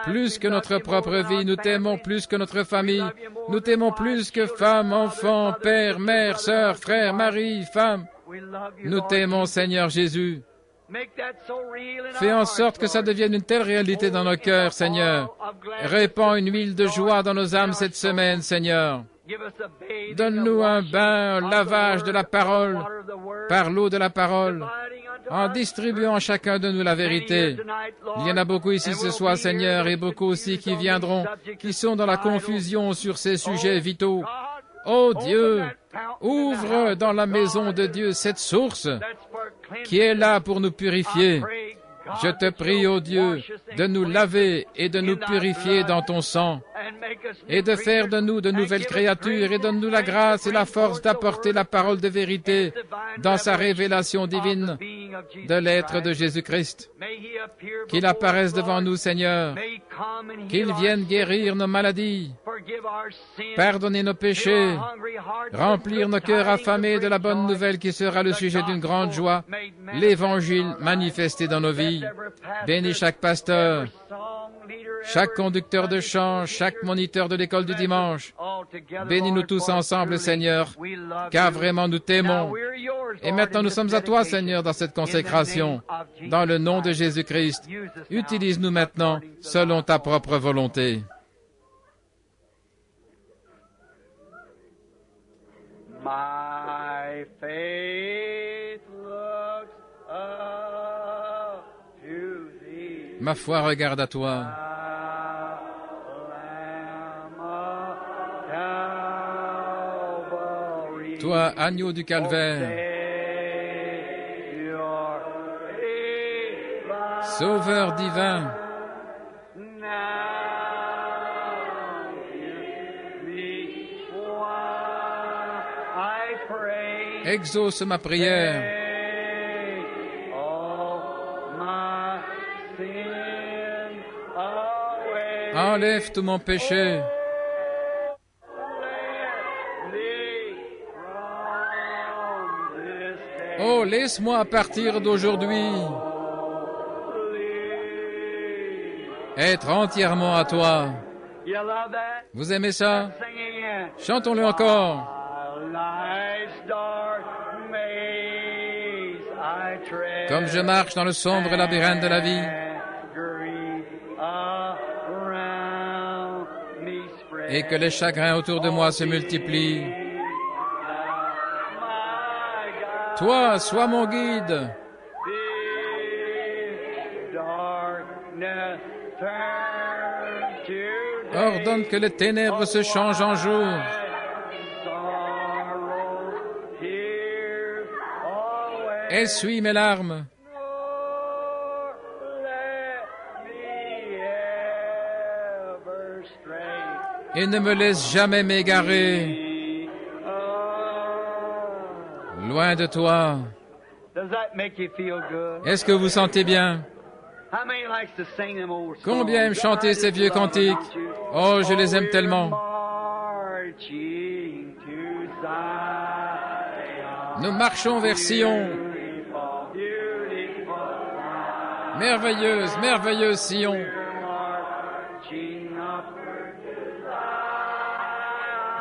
plus que notre propre vie. Nous t'aimons plus que notre famille. Nous t'aimons plus que femmes, enfants, père, mère, sœur, frère, mari, femme. Nous t'aimons, Seigneur Jésus. Fais en sorte que ça devienne une telle réalité dans nos cœurs, Seigneur. Répands une huile de joie dans nos âmes cette semaine, Seigneur. Donne-nous un bain, un lavage de la parole, par l'eau de la parole, en distribuant à chacun de nous la vérité. Il y en a beaucoup ici ce soir, Seigneur, et beaucoup aussi qui viendront, qui sont dans la confusion sur ces sujets vitaux. Ô Dieu, ouvre dans la maison de Dieu cette source qui est là pour nous purifier. Je te prie, ô Dieu, de nous laver et de nous purifier dans ton sang, et de faire de nous de nouvelles créatures, et donne-nous la grâce et la force d'apporter la parole de vérité dans sa révélation divine de l'être de Jésus-Christ. Qu'il apparaisse devant nous, Seigneur, qu'il vienne guérir nos maladies, pardonner nos péchés, remplir nos cœurs affamés de la bonne nouvelle qui sera le sujet d'une grande joie, l'Évangile manifesté dans nos vies. Bénis chaque pasteur, chaque conducteur de chant, chaque moniteur de l'école du dimanche. Bénis-nous tous ensemble, Seigneur, car vraiment nous t'aimons. Et maintenant nous sommes à toi, Seigneur, dans cette consécration. Dans le nom de Jésus-Christ, utilise-nous maintenant selon ta propre volonté. My faith looks up to thee. Ma foi regarde à toi. Toi, agneau du calvaire, Sauveur divin, exauce ma prière. Enlève tout mon péché. Oh, laisse-moi à partir d'aujourd'hui être entièrement à toi. You love that? Vous aimez ça? Sing again. Chantons-le encore. Life's dark maze I tread. Comme je marche dans le sombre labyrinthe de la vie, Grief around me spread. et que les chagrins autour de moi se multiplient, My God, toi, sois mon guide. this darkness turn to day. Ordonne que les ténèbres se changent en jour. Sorrow, tears, always. Essuie mes larmes. Lord, let me ever stray. Et ne me laisse jamais m'égarer loin de toi. Does that make you feel good? Est-ce que vous sentez bien? How many likes to sing them old songs? Combien aiment chanter ces vieux cantiques? Oh, je les aime tellement. Marching to Zion. Nous marchons vers Sion. Beautiful, Merveilleuse, merveilleuse Sion. marching upward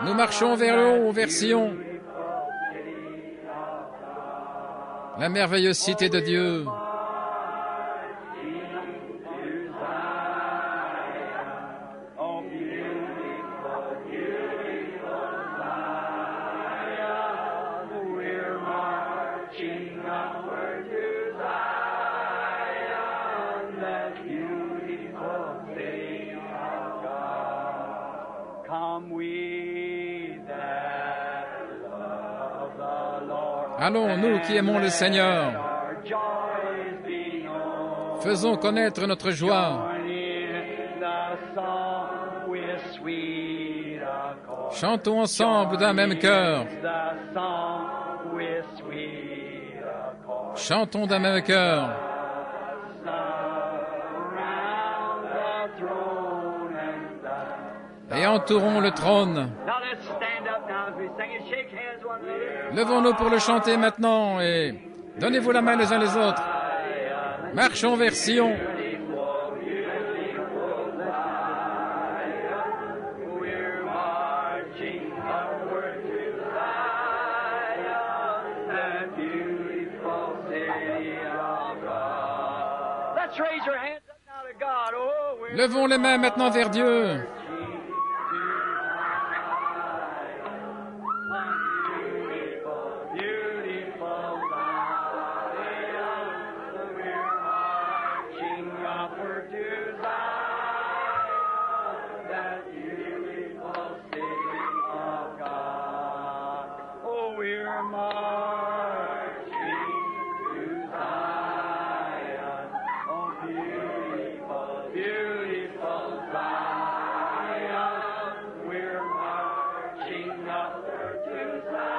to Nous marchons vers le haut, vers Sion. La merveilleuse cité de Dieu. Oh, beautiful, beautiful Zion. We're marching upward to Zion, that beautiful city of God. Come we that love the Lord. Allons, nous qui aimons le Seigneur, Our joys be known. faisons connaître notre joie. Join in the song with sweet accord. Chantons ensemble d'un même cœur. The song with sweet accord. Chantons d'un même cœur. Around the throne and the... Et entourons le trône. Now let's stand up now as we sing and shake hands one another. Levons-nous pour le chanter maintenant et donnez-vous la main les uns les autres. Marchons vers Sion. We're marching upward to Zion, that beautiful city of God. Let's raise your hands up now to God. Oh, we're Levons les mains maintenant vers Dieu. beautiful Zion. We're marching upward to Zion, that beautiful city of God. Oh, we're marching to Zion. Oh, beautiful, beautiful Zion. We're marching upward to Zion.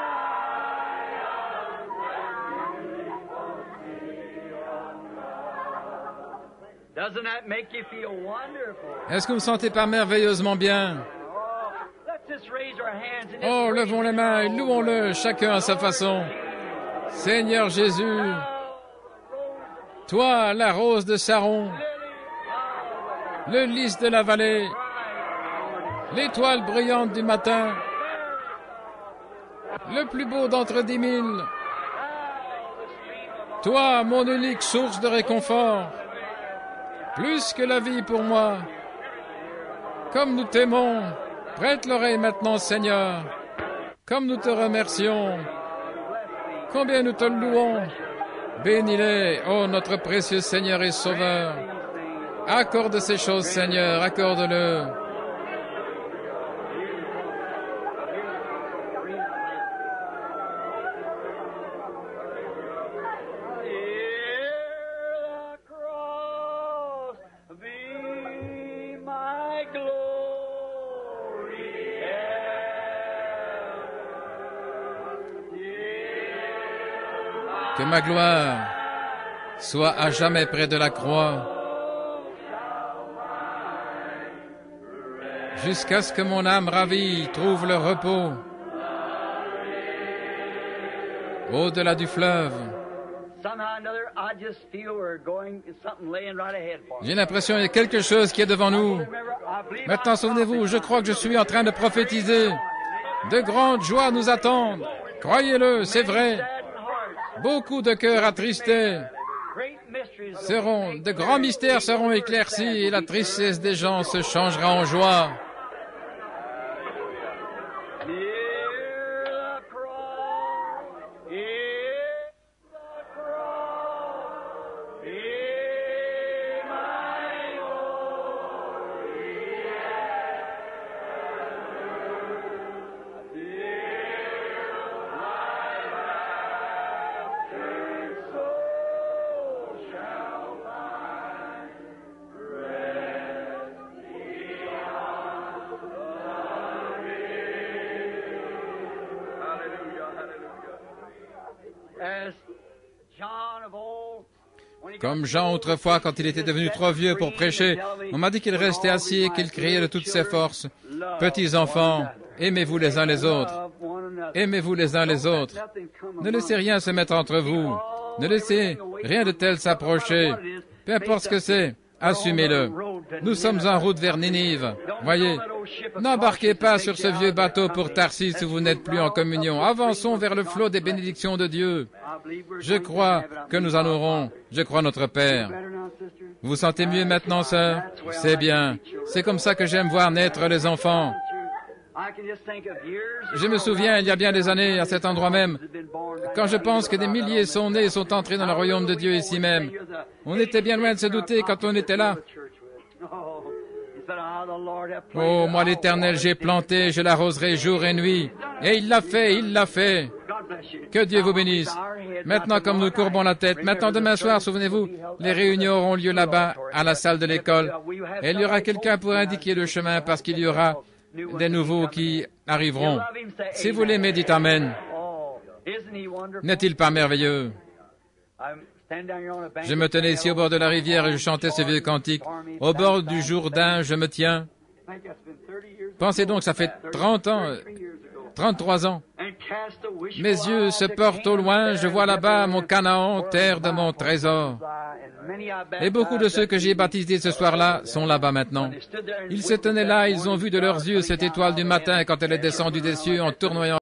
Doesn't that make you feel wonderful? Est-ce que vous ne sentez pas merveilleusement bien? Oh, let's just raise our hands and Oh, just levons les mains et louons-le, chacun à sa façon. Seigneur Jésus, toi, la rose de Saron, le lys de la vallée, l'étoile brillante du matin, le plus beau d'entre 10 000, toi, mon unique source de réconfort, plus que la vie pour moi. Comme nous t'aimons, prête l'oreille maintenant, Seigneur. Comme nous te remercions, combien nous te louons. Bénis-les, ô notre précieux Seigneur et Sauveur. Accorde ces choses, Seigneur, accorde-le. Hear the cross be my glory Que ma gloire soit à jamais près de la croix, jusqu'à ce que mon âme ravie trouve le repos. au-delà du fleuve. J'ai l'impression qu'il y a quelque chose qui est devant nous. Maintenant, souvenez-vous, je crois que je suis en train de prophétiser. De grandes joies nous attendent. Croyez-le, c'est vrai. Beaucoup de cœurs attristés de grands mystères seront éclaircis et la tristesse des gens se changera en joie. Comme Jean autrefois, quand il était devenu trop vieux pour prêcher, on m'a dit qu'il restait assis et qu'il criait de toutes ses forces. Petits enfants, aimez-vous les uns les autres. Aimez-vous les uns les autres. Ne laissez rien se mettre entre vous. Ne laissez rien de tel s'approcher. Peu importe ce que c'est, assumez-le. Nous sommes en route vers Ninive. Voyez, n'embarquez pas sur ce vieux bateau pour Tarsis où vous n'êtes plus en communion. Avançons vers le flot des bénédictions de Dieu. Je crois que nous en aurons. Je crois notre Père. Vous vous sentez mieux maintenant, sœur? C'est bien. C'est comme ça que j'aime voir naître les enfants. Je me souviens, il y a bien des années, à cet endroit même, quand je pense que des milliers sont nés et sont entrés dans le royaume de Dieu ici même. On était bien loin de se douter quand on était là. Oh, moi l'Éternel, j'ai planté, je l'arroserai jour et nuit. Et il l'a fait, il l'a fait. Que Dieu vous bénisse. Maintenant, comme nous courbons la tête, maintenant demain soir, souvenez-vous, les réunions auront lieu là-bas, à la salle de l'école. Et il y aura quelqu'un pour indiquer le chemin parce qu'il y aura des nouveaux qui arriveront. Si vous l'aimez, dites Amen. N'est-il pas merveilleux? Je me tenais ici au bord de la rivière et je chantais ce vieux cantique. Au bord du Jourdain, je me tiens. Pensez donc, ça fait 30 ans, 33 ans. Mes yeux se portent au loin, je vois là-bas mon Canaan, terre de mon trésor. Et beaucoup de ceux que j'ai baptisés ce soir-là sont là-bas maintenant. Ils se tenaient là, ils ont vu de leurs yeux cette étoile du matin quand elle est descendue des cieux en tournoyant